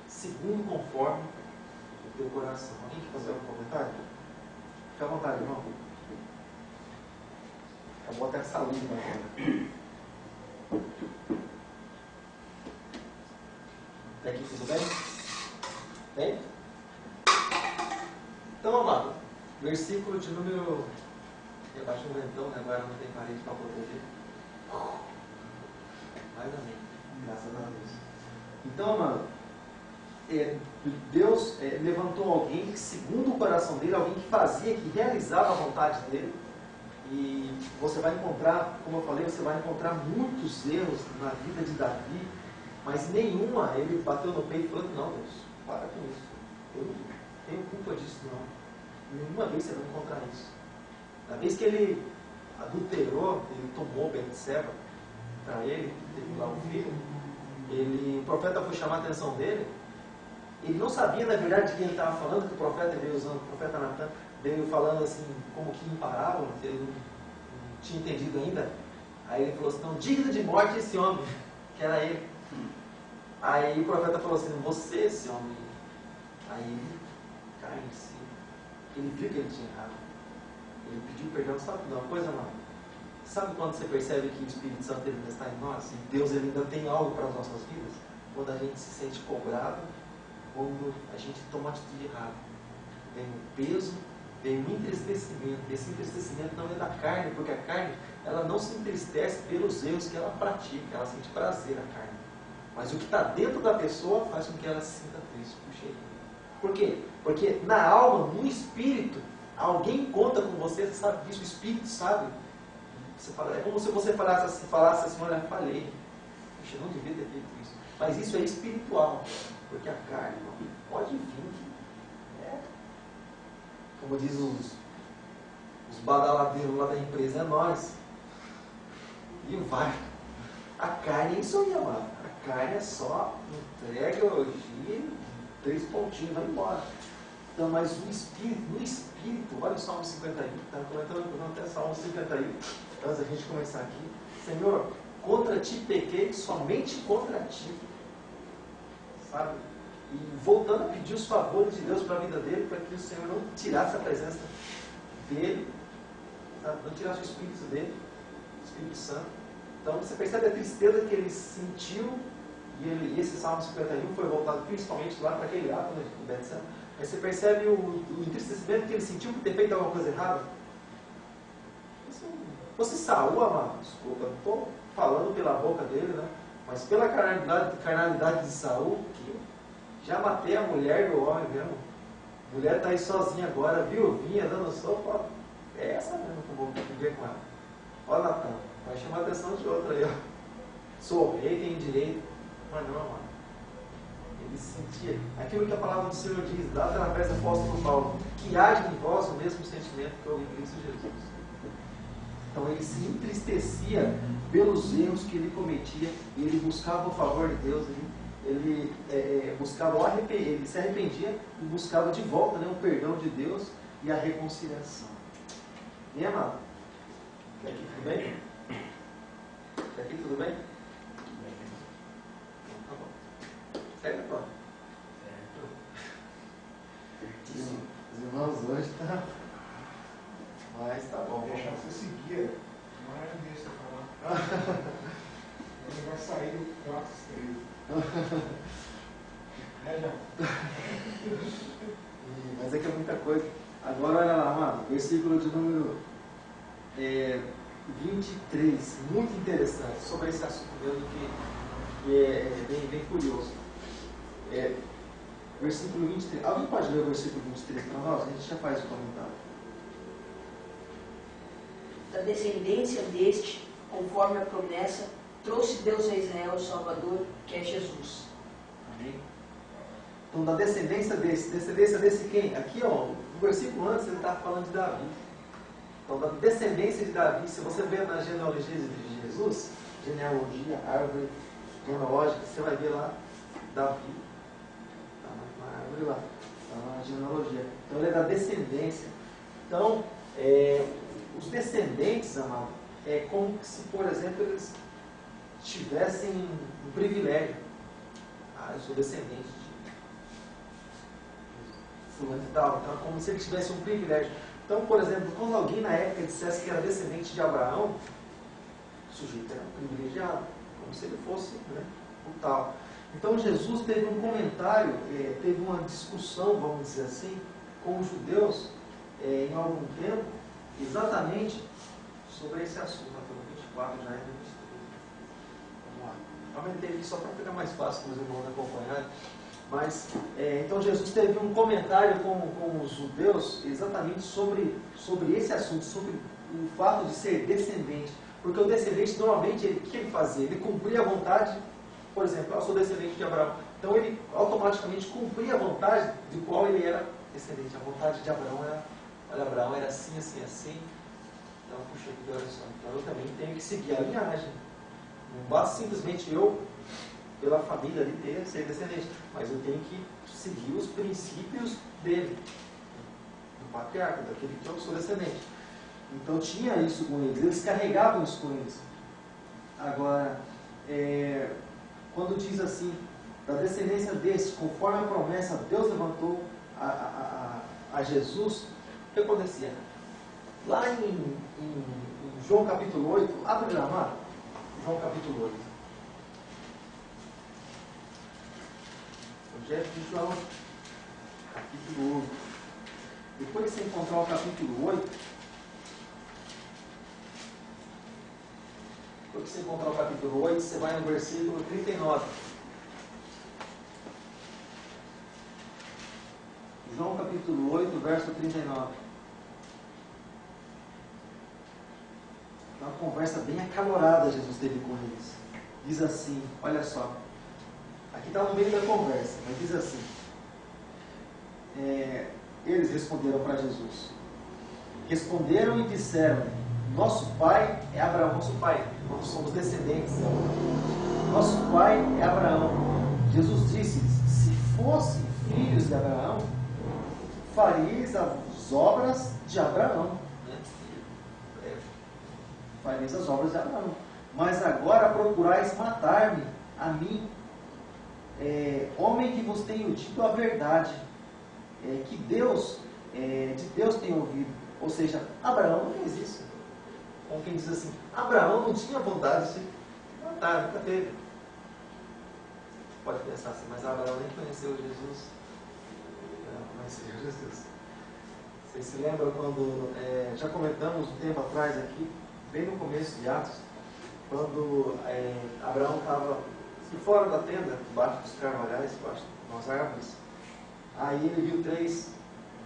Speaker 1: Segundo conforme o teu coração. Alguém quer fazer algum comentário? Fique à vontade, irmão. Acabou até a saúde agora. Até aqui tudo bem? Bem? Então, amado, versículo de número... Eu baixo um ventão, né? Agora não tem parede para proteger. Mas amém. Graças a Deus. Então, amado, Deus levantou alguém que, segundo o coração dele, alguém que fazia, que realizava a vontade dele, E você vai encontrar, como eu falei, você vai encontrar muitos erros na vida de Davi, mas nenhuma ele bateu no peito e falou: não, Deus, para com isso, eu não tenho culpa disso não. Nenhuma vez você vai encontrar isso. Na vez que ele adulterou, ele tomou Betseba para ele, teve lá um filho, o profeta foi chamar a atenção dele. Ele não sabia, na verdade, de quem ele estava falando, que o profeta veio usando, o profeta Natan veio falando assim, como que em parábola, ele não tinha entendido ainda. Aí ele falou assim: não, digno de morte esse homem, que era ele. Aí o profeta falou assim: você, esse homem. Aí ele caiu em si. Ele viu que ele tinha errado. Ele pediu perdão. Sabe de uma coisa, mano? Sabe quando você percebe que o Espírito Santo ele ainda está em nós? E Deus ele ainda tem algo para as nossas vidas? Quando a gente se sente cobrado, quando a gente toma atitude errada. Vem um peso, vem um entristecimento. Esse entristecimento não é da carne, porque a carne ela não se entristece pelos erros que ela pratica, ela sente prazer na carne. Mas o que está dentro da pessoa faz com que ela se sinta triste. Puxa. Por quê? Porque na alma, no espírito, alguém conta com você, você sabe disso, o espírito sabe. Você fala, é como se você falasse assim: olha, falhei. Puxa, eu não devia ter feito isso. Mas isso é espiritual. Porque a carne não pode vir. Como diz os badaladeiros lá da empresa, é nós. E vai. A carne é isso aí, amado. A carne é só entrega, elogio, 3 pontinhos, vai embora. Então, mas no espírito, olha o Salmo 51, está comentando até Salmo 51, antes da gente começar aqui. Senhor, contra ti pequei, somente contra ti. Sabe? E voltando a pedir os favores de Deus para a vida dele, para que o Senhor não tirasse a presença dele, sabe? Não tirasse o Espírito dele, o Espírito Santo. Então você percebe a tristeza que ele sentiu, e esse Salmo 51 foi voltado principalmente lá para aquele ato do Betseba. Aí você percebe o entristecimento que ele sentiu por ter feito alguma coisa errada. Fosse Saul, amado, desculpa, não estou falando pela boca dele, né? Mas pela carnalidade de Saul, que já matei a mulher do homem mesmo. A mulher está aí sozinha agora, viuvinha, dando sopa. É essa mesmo que eu vou viver com ela. Olha, Natan, vai chamar a atenção de outra aí, ó. Sou rei, tenho direito. Mas não, mano. Ele sentia aquilo que a palavra do Senhor diz, lá através do apóstolo Paulo, que haja em vós o mesmo sentimento que houve em Cristo Jesus. Então ele se entristecia pelos erros que ele cometia, e ele buscava o favor de Deus, ele buscava ele se arrependia e buscava de volta, né, o perdão de Deus e a reconciliação. E amado? Quer aqui tudo bem? Quer aqui tudo bem? Então, tá bom. Segue agora. Certo. Os irmãos hoje tá. Mas tá bom.
Speaker 3: Deixar você seguir, mas deixa você falar. Ele vai sair do 4-3. É, já.
Speaker 1: Mas é que é muita coisa. Agora olha lá, amado, versículo de número 23, muito interessante, sobre esse assunto mesmo que é bem curioso. Versículo 23. Alguém pode ler o versículo 23 para nós? A gente já faz o comentário.
Speaker 4: Da descendência deste, conforme a promessa, trouxe Deus a Israel o Salvador, que é Jesus.
Speaker 1: Amém? Então, da descendência desse quem? Aqui, ó, no versículo antes, ele estava falando de Davi. Então, da descendência de Davi, se você ver na genealogia de Jesus, genealogia, árvore genealógica, você vai ver lá Davi. Está na árvore lá, está na genealogia. Então, ele é da descendência. Então, os descendentes, amado, é como se, por exemplo, eles tivessem um privilégio. Ah, eu sou descendente de fulano e tal. Então, é como se ele tivesse um privilégio. Então, por exemplo, quando alguém na época dissesse que era descendente de Abraão, o sujeito era um privilegiado, como se ele fosse, né, o tal. Então, Jesus teve um comentário, teve uma discussão, vamos dizer assim, com os judeus, em algum tempo, exatamente sobre esse assunto. Pelo 24 já é 23. Vamos lá. Aumentei aqui só para ficar mais fácil para os irmãos acompanharem. Mas, então Jesus teve um comentário com os judeus exatamente sobre esse assunto, sobre o fato de ser descendente. Porque o descendente, normalmente, o que ele fazia? Ele cumpria a vontade, por exemplo, eu sou descendente de Abraão. Então ele automaticamente cumpria a vontade de qual ele era descendente. A vontade de Abraão era, olha, Abraão era assim, assim, assim. Então, puxa vida, olha só. Então eu também tenho que seguir a linhagem. Não basta simplesmente eu, pela família ali, ser descendente. Mas eu tenho que seguir os princípios dele, do patriarca, daquele que eu sou descendente. Então tinha isso com eles carregavam isso com eles. Agora, quando diz assim, da descendência deste, conforme a promessa, Deus levantou a Jesus, o que acontecia? Lá em João capítulo 8, abre lá, amado. João capítulo 8. Evangelho de João, capítulo 8. Depois que você encontrar o capítulo 8, depois que você encontrar o capítulo 8, você vai no versículo 39. João capítulo 8, verso 39. Uma conversa bem acalorada Jesus teve com eles. Diz assim, olha só. Aqui está no meio da conversa, mas diz assim. Eles responderam para Jesus. Responderam e disseram: nosso pai é Abraão. Nosso pai, nós somos descendentes de Abraão. Nosso pai é Abraão. Jesus disse-lhes: se fossem filhos de Abraão, faríeis as obras de Abraão. Faríeis as obras de Abraão. Mas agora procurais matar-me, a mim, homem que vos tenho dito a verdade, que Deus, de Deus tem ouvido. Ou seja, Abraão não fez isso. Como quem diz assim, Abraão não tinha vontade de matar, nunca teve. Você pode pensar assim, mas Abraão nem conheceu Jesus. Não conheceu Jesus. Vocês se lembram quando, já comentamos um tempo atrás aqui, bem no começo de Atos, quando Abraão estava fora da tenda, debaixo dos carvalhais, debaixo das árvores. Aí ele viu 3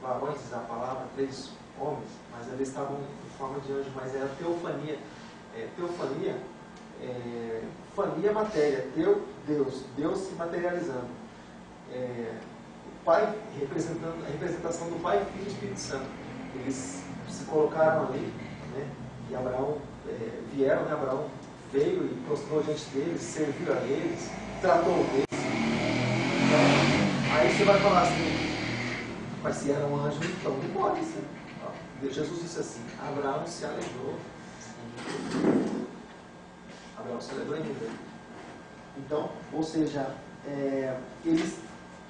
Speaker 1: varões, diz a palavra, 3 homens, mas eles estavam em forma de anjo, mas era teofania. Teofania, fania matéria, Deus se materializando. O Pai, representando, a representação do Pai, Filho e Espírito Santo. Eles se colocaram ali, né? E Abraão, vieram, né? Abraão veio e prostrou diante deles, serviu a eles, tratou deles. Então, aí você vai falar assim, mas se era um anjo, então não pode ser. Jesus disse assim, Abraão se alegrou. Abraão se alegrou em viver. Então, ou seja,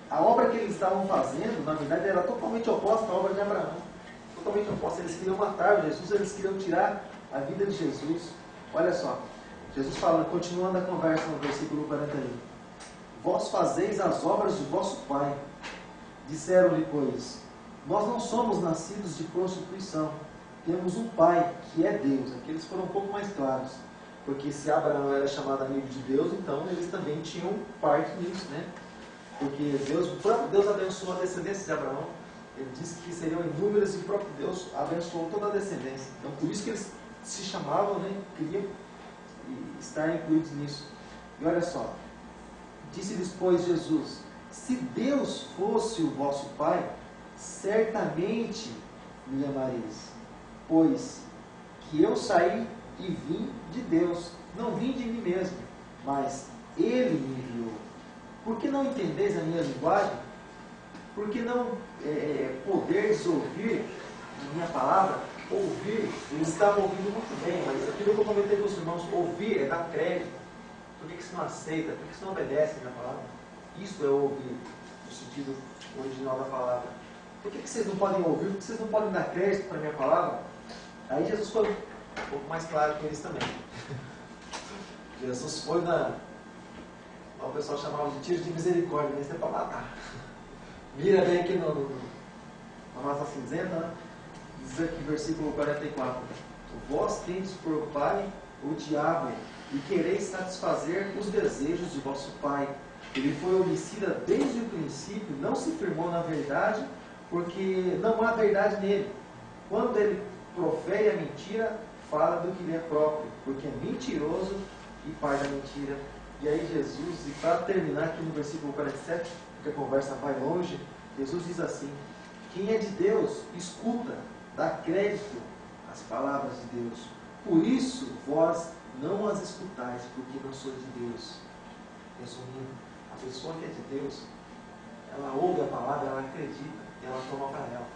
Speaker 1: a obra que eles estavam fazendo, na verdade, era totalmente oposta à obra de Abraão. Totalmente oposta. Eles queriam matar Jesus, eles queriam tirar a vida de Jesus. Olha só, Jesus falando, continuando a conversa no versículo 41. Vós fazeis as obras de vosso pai. Disseram-lhe, pois, nós não somos nascidos de prostituição. Temos um pai, que é Deus. Aqui eles foram um pouco mais claros. Porque se Abraão era chamado amigo de Deus, então eles também tinham parte nisso, né? Porque o próprio Deus abençoou a descendência de Abraão. Ele disse que seriam inúmeras e o próprio Deus abençoou toda a descendência. Então por isso que eles se chamavam, né? Queriam estar incluídos nisso. E olha só, disse-lhes, pois, Jesus, se Deus fosse o vosso Pai, certamente me amareis, pois que eu saí e vim de Deus, não vim de mim mesmo, mas Ele me enviou. Por que não entendeis a minha linguagem? Por que não poderes ouvir a minha palavra? Ouvir, eles estavam ouvindo muito bem, mas aquilo que eu comentei com os irmãos, ouvir é dar crédito. Por que você não aceita? Por que você não obedece a minha palavra? Isso é ouvir, no sentido original da palavra. Por que vocês não podem ouvir? Por que vocês não podem dar crédito para a minha palavra? Aí Jesus foi um pouco mais claro com eles também. Jesus foi o pessoal chamava de tiro de misericórdia, mas é para matar. Mira bem aqui na nossa cinzenta, né? Diz aqui, versículo 44. Vós tendes por pai o diabo, e quereis satisfazer os desejos de vosso pai. Ele foi homicida desde o princípio, não se firmou na verdade, porque não há verdade nele. Quando ele profere a mentira, fala do que lhe é próprio, porque é mentiroso e pai da mentira. E aí Jesus, e para terminar aqui no versículo 47, porque a conversa vai longe, Jesus diz assim: quem é de Deus, escuta, dá crédito às palavras de Deus. Por isso, vós não as escutais, porque não sois de Deus. Resumindo, a pessoa que é de Deus, ela ouve a palavra, ela acredita, e ela toma para ela.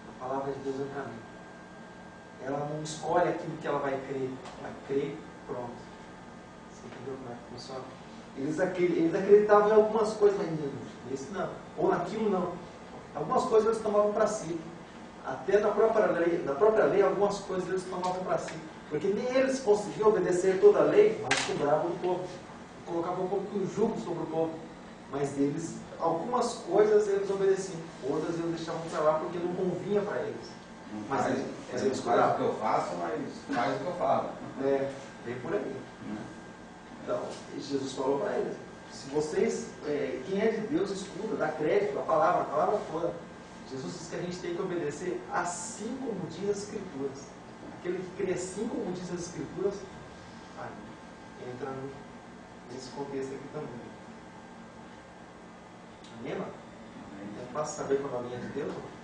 Speaker 1: A palavra de Deus é o caminho. Ela não escolhe aquilo que ela vai crer, ela crê, pronto. Você entendeu como é que funciona? Eles acreditavam em algumas coisas, mas nesse não, ou naquilo não. Algumas coisas eles tomavam para si. Até na própria lei, algumas coisas eles tomavam para si. Porque nem eles conseguiam obedecer toda a lei, mas cobravam o povo. Colocavam um pouco de jugo sobre o povo. Mas eles, algumas coisas eles obedeciam, outras eles deixavam para lá porque não convinha para eles. Mas eles
Speaker 2: faz o que eu faço, mas faz o que eu falo.
Speaker 1: Vem por aí. Então, Jesus falou para eles: se vocês, quem é de Deus, escuta, dá crédito à palavra toda. Jesus diz que a gente tem que obedecer assim como diz as Escrituras. Aquele que crê assim como diz as Escrituras, entra nesse contexto aqui também. Amém, mano? É fácil saber quando alguém é de Deus, mano?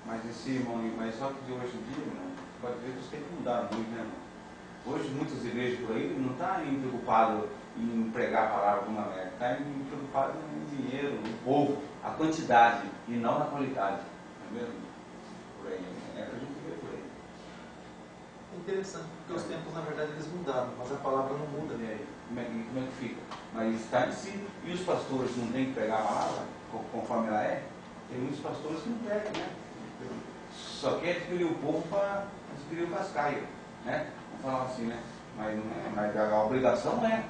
Speaker 2: Mas esse irmão, mas só que de hoje em dia, irmão, pode ver que isso tem que mudar muito, né, irmão? Hoje muitas igrejas por aí não estão preocupadas em pregar a palavra de uma maneira, estão preocupadas em dinheiro, no povo, a quantidade e não na qualidade. Não é mesmo? Por aí, é que a gente vê por aí.
Speaker 1: É interessante, porque os tempos na verdade eles mudaram, mas a palavra não muda.
Speaker 2: E aí, como é que fica? Mas está em si. E os pastores não têm que pregar a palavra conforme ela é? Tem muitos pastores que não pregam, né? Só quer adquirir o povo para adquirir o cascaio, né? Vamos falar assim, né? Mas, não é, mas a obrigação não é.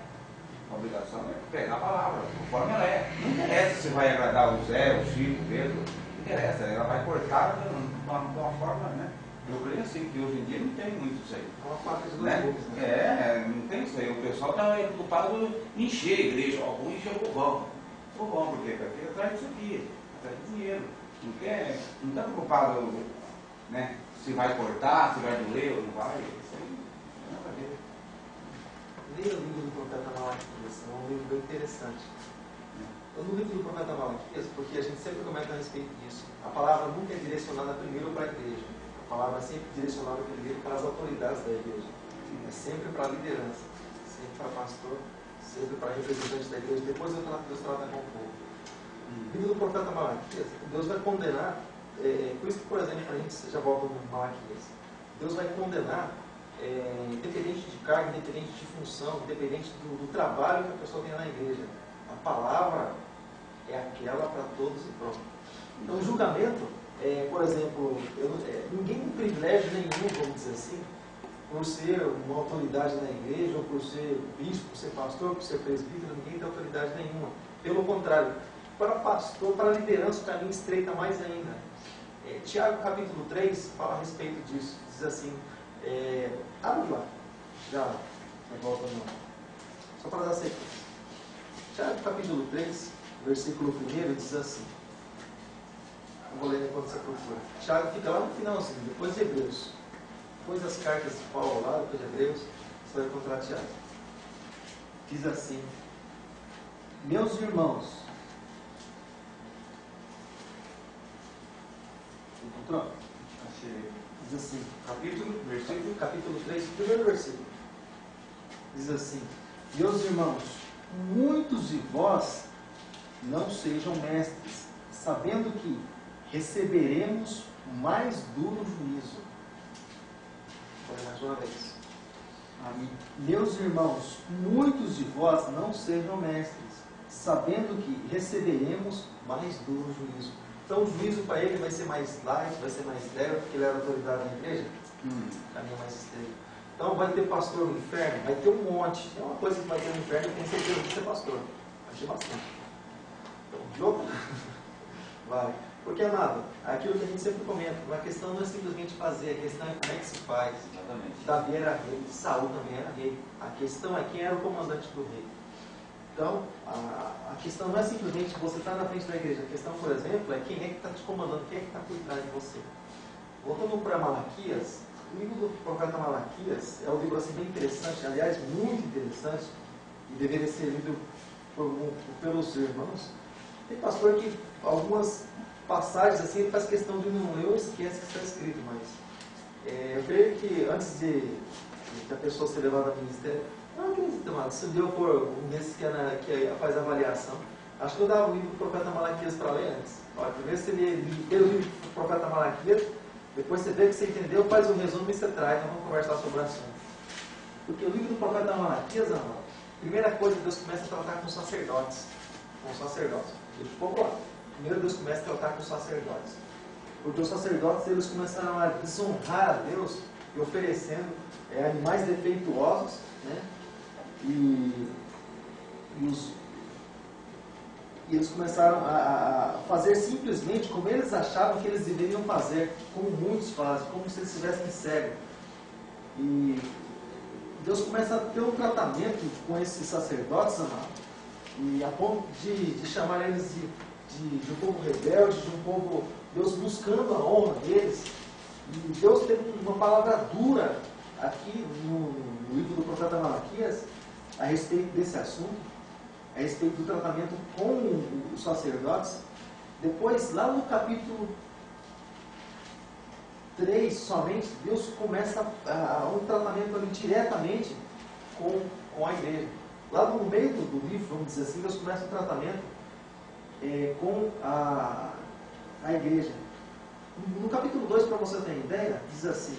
Speaker 2: A obrigação é pregar a palavra, conforme ela é. Não interessa se vai agradar o Zé, o Chico, o Pedro. Não interessa, ela vai cortar de uma forma, né? Eu creio assim, que hoje em dia não tem muito isso aí.
Speaker 1: É uma faca de dois
Speaker 2: Né?
Speaker 1: gumes, né?
Speaker 2: Não tem isso aí. O pessoal está preocupado em encher a igreja. Ó, vou encher o povão. Povão, por quê? Porque atrás disso aqui, atrás de dinheiro. Não está preocupado, né? Se vai cortar, se vai doer ou não vai. Isso aí não tem nada a ver.
Speaker 1: Leia o livro do profeta Malaquias, é um livro bem interessante. No livro do profeta Malaquias, porque a gente sempre comenta a respeito disso, a palavra nunca é direcionada primeiro para a igreja. A palavra é sempre direcionada primeiro para as autoridades da igreja. É sempre para a liderança, sempre para pastor, sempre para representante da igreja. Depois Deus trata com o povo. No livro do profeta Malaquias, Deus vai condenar, por isso que, por exemplo, a gente já volta no Malaquias, Deus vai condenar, independente de cargo, independente de função, independente do trabalho que a pessoa tem na igreja. A palavra é aquela para todos e pronto. Então, o julgamento, por exemplo, ninguém tem privilégio nenhum, vamos dizer assim, por ser uma autoridade na igreja, ou por ser bispo, por ser pastor, por ser presbítero, ninguém tem autoridade nenhuma. Pelo contrário, para pastor, para liderança, o caminho estreita mais ainda. Tiago capítulo 3 fala a respeito disso. Diz assim, abre lá, já volta não. Só para dar sequência. Tiago capítulo 3, versículo 1 diz assim. Eu vou ler enquanto você procura. Tiago fica lá no finalzinho, depois de Hebreus. Depois das cartas de Paulo lá, depois de Hebreus, você vai encontrar Tiago. Diz assim, meus irmãos. Encontrou?
Speaker 2: Achei.
Speaker 1: Diz assim,
Speaker 2: Capítulo
Speaker 1: 3, primeiro versículo. Diz assim, meus irmãos, muitos de vós não sejam mestres, sabendo que receberemos mais duro juízo. Mais uma vez. Meus irmãos, muitos de vós não sejam mestres, sabendo que receberemos mais duro juízo. Então o juízo para ele vai ser mais light, vai ser mais leve, porque ele era autoridade na igreja. Caminho mais estreito. Então vai ter pastor no inferno? Vai ter um monte. É uma coisa que vai ter no inferno, eu tenho certeza de ser pastor. Vai ter bastante. Então, de outro? Vai. Porque, amado, aquilo que a gente sempre comenta, a questão não é simplesmente fazer, a questão é como é que se faz.
Speaker 2: Exatamente.
Speaker 1: Davi era rei, Saul também era rei. A questão é quem era o comandante do rei. Então, a questão não é simplesmente você estar na frente da igreja. A questão, por exemplo, é quem é que está te comandando, quem é que está por trás de você. voltando para Malaquias, o livro do profeta Malaquias é um livro assim, bem interessante, aliás, muito interessante, e deveria ser lido pelos irmãos. Tem pastor que algumas passagens assim, ele faz questão de não ler ou esquece que está escrito, mas eu creio que antes de a pessoa ser levada ao ministério, não acredito, mano, se deu por um desses que faz avaliação, acho que eu dava o livro do profeta Malaquias para ler antes. Olha, primeiro você lê o livro do profeta Malaquias, depois você vê que você entendeu, faz um resumo e você traz, então vamos conversar sobre o assunto. Porque o livro do profeta Malaquias, amado, primeira coisa, Deus começa a tratar com os sacerdotes. Deixa um pouco lá. Primeiro Deus começa a tratar com os sacerdotes. Porque os sacerdotes, eles começaram a desonrar a Deus e oferecendo animais defeituosos, né? E eles começaram a fazer simplesmente como eles achavam que eles deveriam fazer, como muitos fazem, como se eles estivessem cegos. E Deus começa a ter um tratamento com esses sacerdotes, amado, e a ponto de chamar eles de um povo rebelde, de um povo, Deus buscando a honra deles. E Deus teve uma palavra dura aqui no livro do profeta Malaquias a respeito desse assunto, a respeito do tratamento com os sacerdotes. Depois, lá no capítulo 3 somente, Deus começa um tratamento ali diretamente com a igreja. Lá no meio do livro, vamos dizer assim, Deus começa um tratamento com a igreja. No capítulo 2, para você ter ideia, diz assim,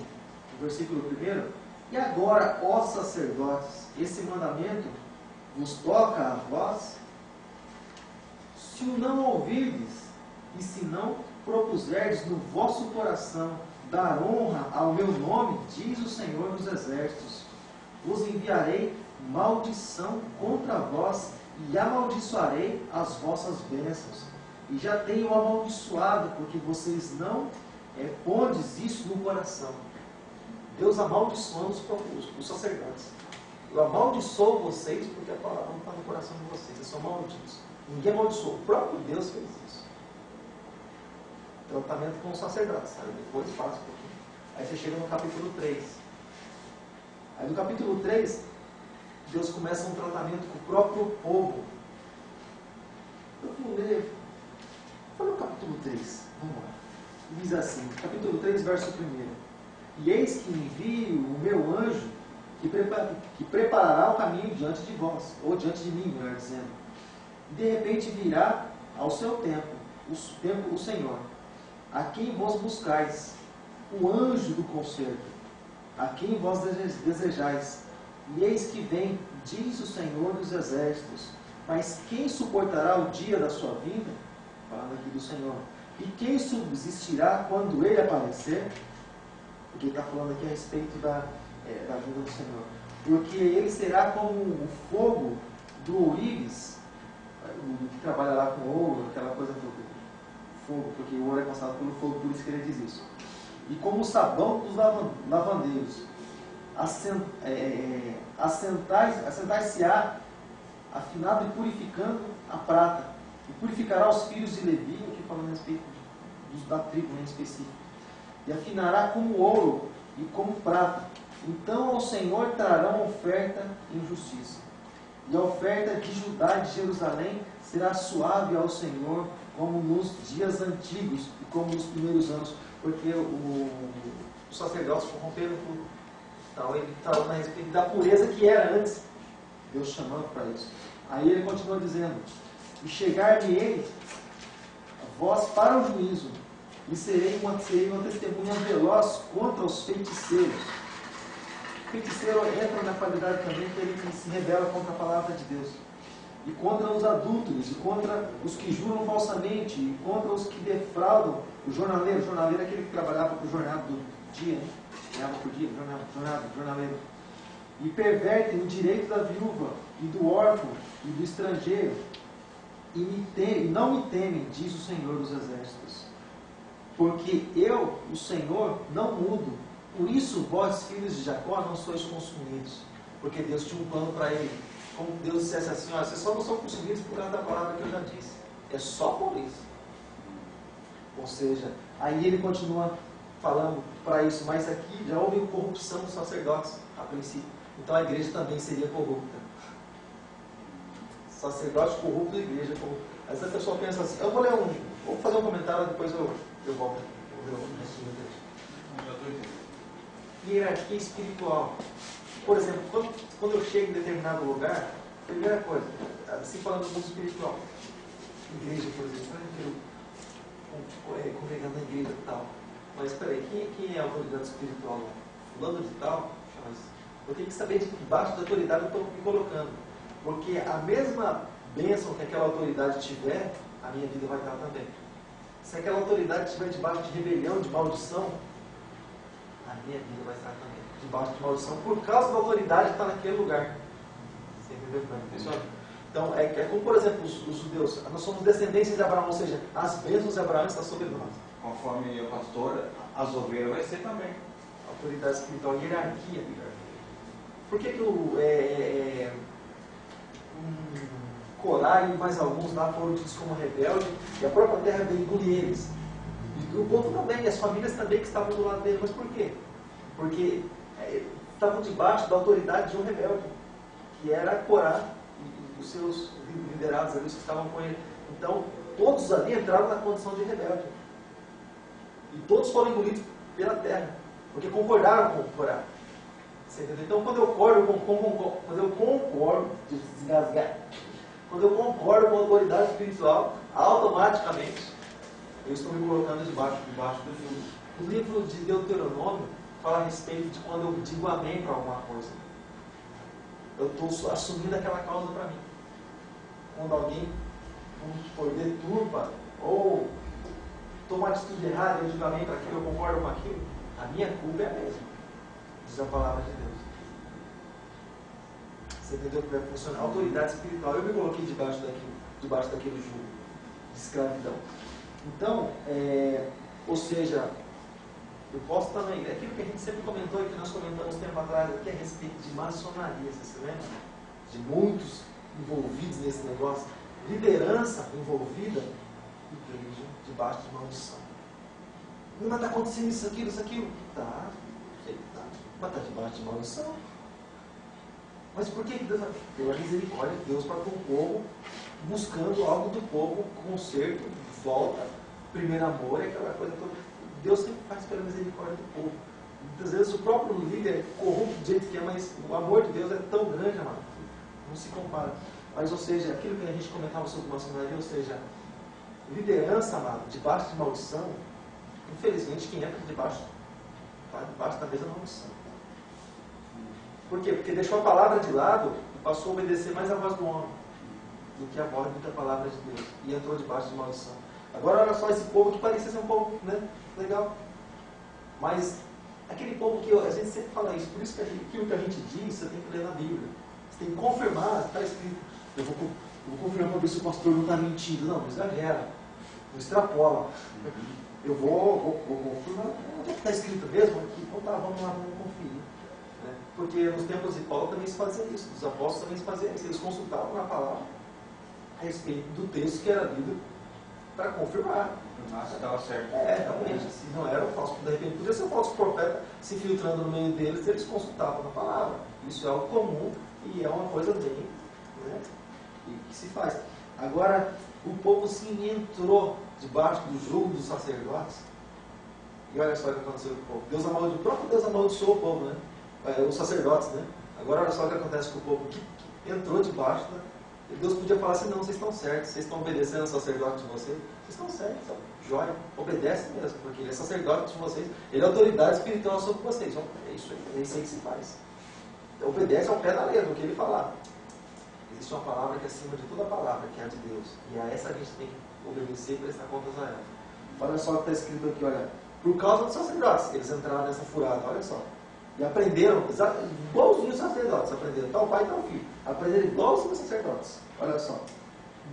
Speaker 1: no versículo 1: E agora, ó sacerdotes, esse mandamento vos toca a vós? Se o não ouvirdes, e se não propuserdes no vosso coração dar honra ao meu nome, diz o Senhor dos Exércitos, vos enviarei maldição contra vós e amaldiçoarei as vossas bênçãos. E já tenho amaldiçoado, porque vocês não pondes isso no coração. Deus amaldiçoando os sacerdotes. Eu amaldiçoo vocês porque a palavra não está no coração de vocês. Vocês são malditos. Ninguém amaldiçoou. O próprio Deus fez isso. Tratamento com os sacerdotes. Sabe? Depois faz um pouquinho. Aí você chega no capítulo 3. Aí no capítulo 3, Deus começa um tratamento com o próprio povo. Eu vou ler. Olha o capítulo 3. Vamos lá. Diz assim, capítulo 3, verso 1: E eis que envio o meu anjo, que preparará o caminho diante de vós, ou diante de mim, melhor dizendo. E de repente virá ao seu tempo, o Senhor, a quem vós buscais, o anjo do concerto, a quem vós desejais. E eis que vem, diz o Senhor dos Exércitos, mas quem suportará o dia da sua vinda? Falando aqui do Senhor. E quem subsistirá quando ele aparecer? Porque ele está falando aqui a respeito da vinda do Senhor. Porque ele será como o fogo do ourives, que trabalha lá com ouro, aquela coisa do fogo, porque o ouro é constado pelo fogo, por isso que ele diz isso. E como o sabão dos lavandeiros, assentar-se-á, afinado e purificando a prata, e purificará os filhos de Levi, aqui falando a respeito da tribo em específico, e afinará como ouro e como prata. Então ao Senhor trarão oferta em justiça, e a oferta de Judá e de Jerusalém será suave ao Senhor, como nos dias antigos e como nos primeiros anos, porque os sacerdotes corromperam tudo. Então ele está falando a respeito da pureza que era antes, Deus chamando para isso. Aí ele continua dizendo: E chegar-me-ei vós para o juízo, e serei uma testemunha veloz contra os feiticeiros. O feiticeiro entra na qualidade também que ele se rebela contra a palavra de Deus, e contra os adúlteros, e contra os que juram falsamente, e contra os que defraudam o jornaleiro. O jornaleiro é aquele que trabalhava para o jornal do dia, né? Ganhava por dia, jornaleiro. E pervertem o direito da viúva, e do órfão, e do estrangeiro, e não me temem, diz o Senhor dos Exércitos. Porque eu, o Senhor, não mudo. Por isso, vós, filhos de Jacó, não sois consumidos. Porque Deus tinha um plano para ele. Como Deus dissesse assim: olha, vocês só não são consumidos por causa da palavra que eu já disse. É só por isso. Ou seja, aí ele continua falando para isso, mas aqui já houve corrupção dos sacerdotes, a princípio. Então a igreja também seria corrupta. Sacerdote corrupto e igreja corrupta. Às vezes a pessoa pensa assim, eu vou fazer um comentário, depois eu volto. Hierarquia espiritual. Por exemplo, quando eu chego em determinado lugar, primeira coisa, assim falando do mundo espiritual, igreja, por exemplo, congregando na igreja e tal. Mas peraí, quem é a autoridade espiritual? Fulano de tal? Eu tenho que saber de que debaixo da autoridade eu estou me colocando. Porque a mesma bênção que aquela autoridade tiver, a minha vida vai estar também. Se aquela autoridade estiver debaixo de rebelião, de maldição, a minha vida vai estar também debaixo de maldição, por causa da autoridade que está naquele lugar. Você entendeu, pessoal? Então, é como, por exemplo, os judeus. Nós somos descendentes de Abraão, ou seja, as bênçãos de Abraão estão sobre nós.
Speaker 2: Conforme o pastor, as ovelhas vai ser também.
Speaker 1: Autoridade espiritual, hierarquia. Por que Corá e mais alguns lá foram ditos como rebeldes e a própria terra veio engolir eles? E o povo também, as famílias também que estavam do lado dele. Mas por quê? Porque estavam debaixo da autoridade de um rebelde, que era Corá e os seus liderados ali, os que estavam com ele. Então, todos ali entraram na condição de rebelde. E todos foram engolidos pela terra, porque concordaram com Corá. Você entendeu? Então, quando eu concordo com a autoridade espiritual, automaticamente eu estou me colocando debaixo do jugo. O livro de Deuteronômio fala a respeito de quando eu digo amém para alguma coisa. Eu estou assumindo aquela causa para mim. Quando alguém, deturpa ou toma uma atitude errada, eu digo amém para aquilo, eu concordo com aquilo, a minha culpa é a mesma. Diz a palavra de Deus. Você entendeu como é que funciona? A autoridade espiritual. Eu me coloquei debaixo daquele jugo de escravidão. Então, ou seja, eu posso também, aquilo que a gente sempre comentou e que nós comentamos tempo atrás aqui a respeito de maçonaria, você se lembra? De muitos envolvidos nesse negócio, liderança envolvida, igreja debaixo de maldição. Mas está acontecendo isso, aquilo. Tá. Mas está debaixo de maldição. Mas por que Deus deu a misericórdia de Deus para com o povo, buscando algo do povo, conserto, volta, primeiro amor, aquela coisa toda. Deus sempre faz pela misericórdia do povo. Muitas vezes o próprio líder é corrupto do jeito que é, mas o amor de Deus é tão grande, amado, não se compara. Mas, ou seja, aquilo que a gente comentava sobre maçonaria, ou seja, liderança, amado, debaixo de maldição, infelizmente quem entra debaixo da mesma maldição. Por quê? Porque deixou a palavra de lado e passou a obedecer mais a voz do homem do que a voz da palavra de Deus. E entrou debaixo de maldição. Agora olha só esse povo que parecia ser um povo, né, legal. Mas aquele povo que a gente sempre fala isso, por isso que aquilo que a gente diz, você tem que ler na Bíblia. Você tem que confirmar, está escrito. Eu vou confirmar para ver se o pastor não está mentindo. Não exagera. Não extrapola. Eu vou confirmar. Onde é que está escrito mesmo? Aqui. Então tá, vamos lá, vamos conferir. Porque nos tempos de Paulo também se fazia isso, os apóstolos também se faziam isso, eles consultavam na palavra a respeito do texto que era lido para confirmar.
Speaker 2: Mas estava certo.
Speaker 1: Realmente, se não era o falso, de repente podia ser um falso profeta se filtrando no meio deles, eles consultavam na palavra. Isso é algo comum e é uma coisa bem, né, que se faz. Agora, o povo sim entrou debaixo do jugo dos sacerdotes, e olha só o que aconteceu com o povo. O próprio Deus amaldiçoou o povo, né? Os sacerdotes, né? Agora olha só o que acontece com o povo que entrou debaixo da... Deus podia falar assim, não, vocês estão certos, vocês estão obedecendo ao sacerdote de vocês estão certos, joia, obedece mesmo, porque ele é sacerdote de vocês, ele é autoridade espiritual sobre vocês. É isso aí que se faz. Obedece ao pé da letra, o que ele falar. Existe uma palavra que é acima de toda palavra, que é a de Deus, e a essa a gente tem que obedecer e prestar contas a ela. Olha só o que está escrito aqui, olha, por causa dos sacerdotes, eles entraram nessa furada, olha só. E aprenderam, igualzinho os sacerdotes aprenderam, tal pai e tal filho. Aprenderam igualzinho os sacerdotes. Olha só.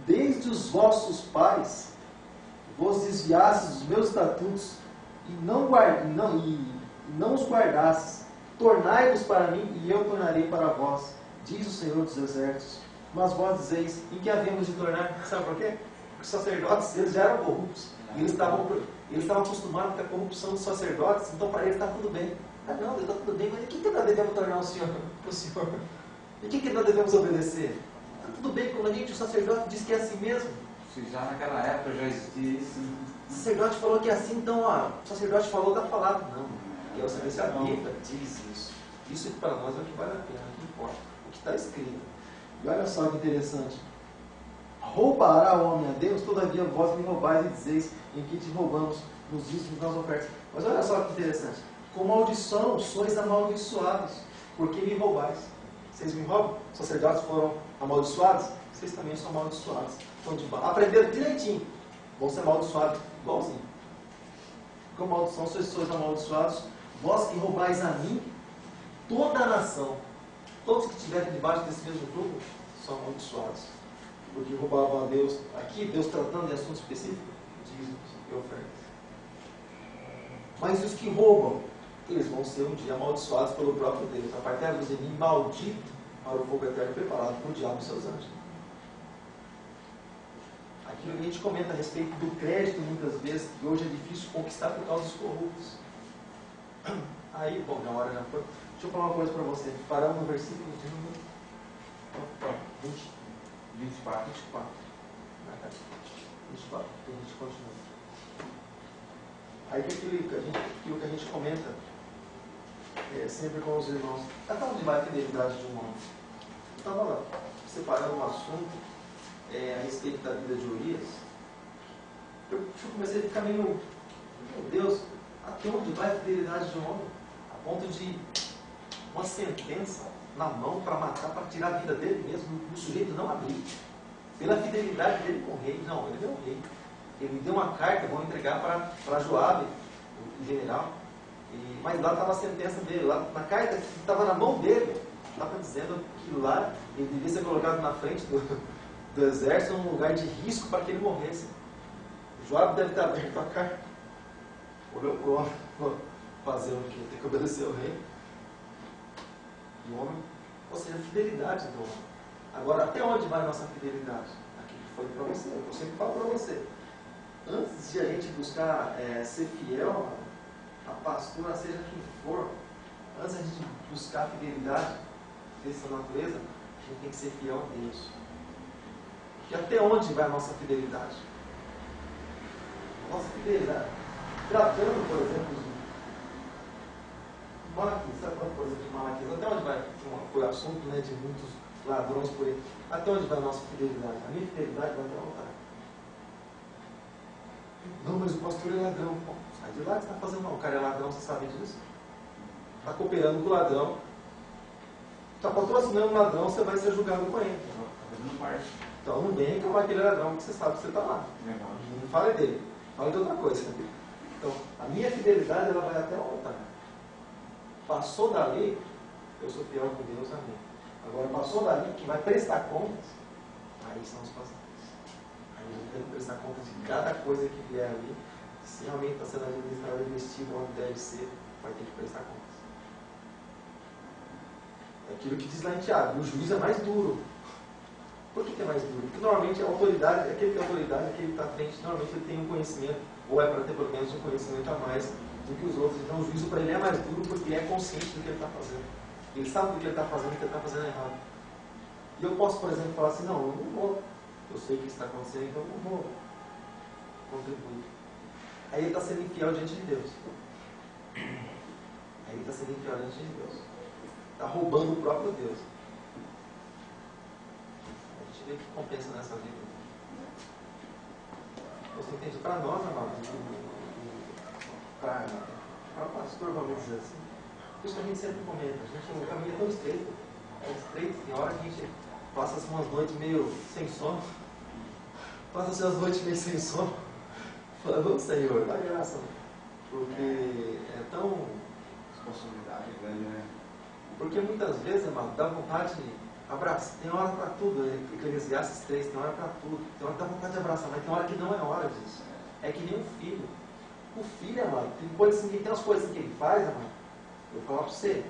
Speaker 1: Desde os vossos pais vos desviastes dos meus estatutos e não os guardastes. Tornai-vos para mim e eu tornarei para vós, diz o Senhor dos Exércitos. Mas vós dizeis, em que havemos de tornar? Sabe por quê? Por os sacerdotes, eles já eram corruptos. E eles estavam acostumados com a corrupção dos sacerdotes, então para eles está tudo bem. Ah não, está tudo bem, mas o que nós devemos tornar o Senhor para o Senhor? E o que nós devemos obedecer? Está tudo bem com a gente, o sacerdote diz que é assim mesmo.
Speaker 2: Se já naquela época já existia isso.
Speaker 1: O sacerdote falou que é assim, então ó, o sacerdote falou, está falado. Não, e eu saber se a Bíblia diz isso. Isso para nós é o que vale a pena, o que importa, o que está escrito. E olha só que interessante. Roubará o homem a Deus, todavia vós me roubais e dizeis em que te roubamos nos dízimos das ofertas. Mas olha só que interessante. Com maldição sois amaldiçoados, porque me roubais. Vocês me roubam? Os sacerdotes foram amaldiçoados? Vocês também são amaldiçoados. Então, aprenderam direitinho. Vão ser amaldiçoados igualzinho. Com maldição sois amaldiçoados, vós que roubais a mim, toda a nação. Todos que estiverem debaixo desse mesmo grupo são amaldiçoados. Porque roubavam a Deus. Aqui, Deus tratando de assunto específico, dízimos e ofertas. Mas os que roubam, eles vão ser um dia amaldiçoados pelo próprio Deus. Apartai-vos de mim, maldito, para o fogo eterno preparado por o diabo e seus anjos. Aquilo que a gente comenta a respeito do crédito, muitas vezes, que hoje é difícil conquistar por causa dos corruptos. Aí, bom, na hora já foi. Deixa eu falar uma coisa para você. Paramos no versículo de número
Speaker 2: 24.
Speaker 1: 24. 24, que a gente continua. Aí que aquilo que a gente comenta sempre com os irmãos. Até onde vai a fidelidade de um homem? Eu estava separando um assunto a respeito da vida de Urias. Eu comecei a ficar meio, meu Deus, até onde vai a fidelidade de um homem? A ponto de uma sentença na mão para matar, para tirar a vida dele mesmo, o sujeito não abrir. Pela fidelidade dele com o rei. Não, ele é o rei. Ele me deu uma carta, vou entregar para Joabe, o general. Mas lá estava a sentença dele. Lá na carta que estava na mão dele, estava dizendo que lá ele devia ser colocado na frente do exército, num lugar de risco para que ele morresse. Joabe deve estar aberto a carta. Olhou para o homem, fazer o quê? Tem que obedecer ao rei. E o homem, ou seja, a fidelidade do homem. Agora, até onde vai a nossa fidelidade? Aqui que foi para você. Eu sempre falo para você. Antes de a gente buscar ser fiel a pastora, seja quem for, antes de a gente buscar a fidelidade dessa natureza, a gente tem que ser fiel a Deus. E até onde vai a nossa fidelidade? Nossa fidelidade. Tratando, por exemplo, Malaquias, sabe quando, por exemplo, de Malaquias? Até onde vai? Foi assunto de muitos ladrões por aí. Até onde vai a nossa fidelidade? A minha fidelidade vai até o altar. Não, mas o pastor é ladrão. Pô, sai de lá que você está fazendo mal. O cara é ladrão, você sabe disso? Está cooperando com o ladrão. Está patrocinando o ladrão, você vai ser julgado com ele. Então não vem reclamar aquele ladrão, que você sabe que você está lá. Não fale dele. Fale de outra coisa. Então, a minha fidelidade ela vai até o altar. Passou dali, eu sou fiel com Deus, amém. Agora, passou dali, que vai prestar contas, aí são os pastores. Aí eu tenho que prestar contas de cada coisa que vier ali. Se realmente está sendo administrado e investido onde deve ser, vai ter que prestar contas. É aquilo que diz lá em Tiago, o juiz é mais duro. Por que é mais duro? Porque normalmente a autoridade, aquele que tem autoridade, aquele que está à frente, normalmente ele tem um conhecimento, ou é para ter pelo menos um conhecimento a mais do que os outros. Então o juízo para ele é mais duro porque ele é consciente do que ele está fazendo. Ele sabe do que ele está fazendo e o que ele está fazendo errado. E eu posso, por exemplo, falar assim, não, eu não vou. Eu sei o que está acontecendo, então eu não vou contribuir. Aí ele está sendo infiel diante de Deus. Aí ele está sendo infiel diante de Deus. Está roubando o próprio Deus. A gente vê que compensa nessa vida. Você entende? Para nós, amados, para o pastor, vamos dizer assim, por isso que a gente sempre comenta, o caminho é tão estreito, tem hora que a gente passa umas noites meio sem sono, passa as noites meio sem sono, falando, Senhor, dá graça, porque é tão...
Speaker 2: Responsabilidade grande, né?
Speaker 1: Porque muitas vezes, amado, dá vontade de abraçar, tem hora para tudo, Eclesiastes 3, tem hora para tudo, tem hora que dá vontade de abraçar, mas tem hora que não é hora disso, é que nem um filho. O filho, amado, tem umas coisas que ele faz, amado. Eu vou falar para você.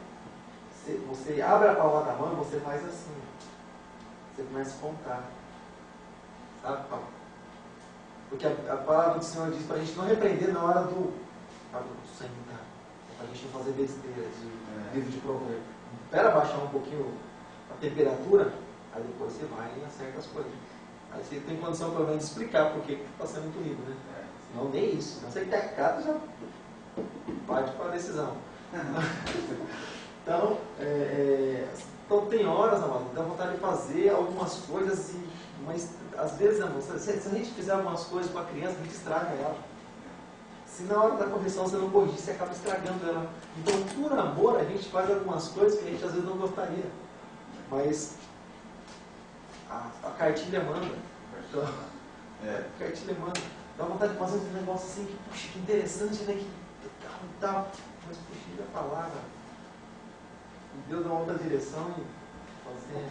Speaker 1: Você abre a palma da mão e você faz assim. Você começa a contar. Sabe, Paulo? Porque a palavra do Senhor diz para a gente não repreender na hora do sentar, para a gente não fazer besteira de livro de provérbio. Espera baixar um pouquinho a temperatura, aí depois você vai e acerta as coisas. Aí você tem condição pelo menos de explicar por que está sendo punido, né? Senão nem isso. Senão você quer já parte para a decisão. Então, então tem horas, amado, que dá vontade de fazer algumas coisas, mas às vezes, amado, se a gente fizer algumas coisas com a criança, a gente estraga ela. Se na hora da correção você não corrigir, você acaba estragando ela. Então, por amor, a gente faz algumas coisas que a gente às vezes não gostaria. Mas a cartilha manda. Então, a cartilha manda. Dá vontade de fazer um negócio assim, que, puxa, que interessante, né? Que tal. Mas, puxa, a palavra. E Deus dá uma outra direção e fazer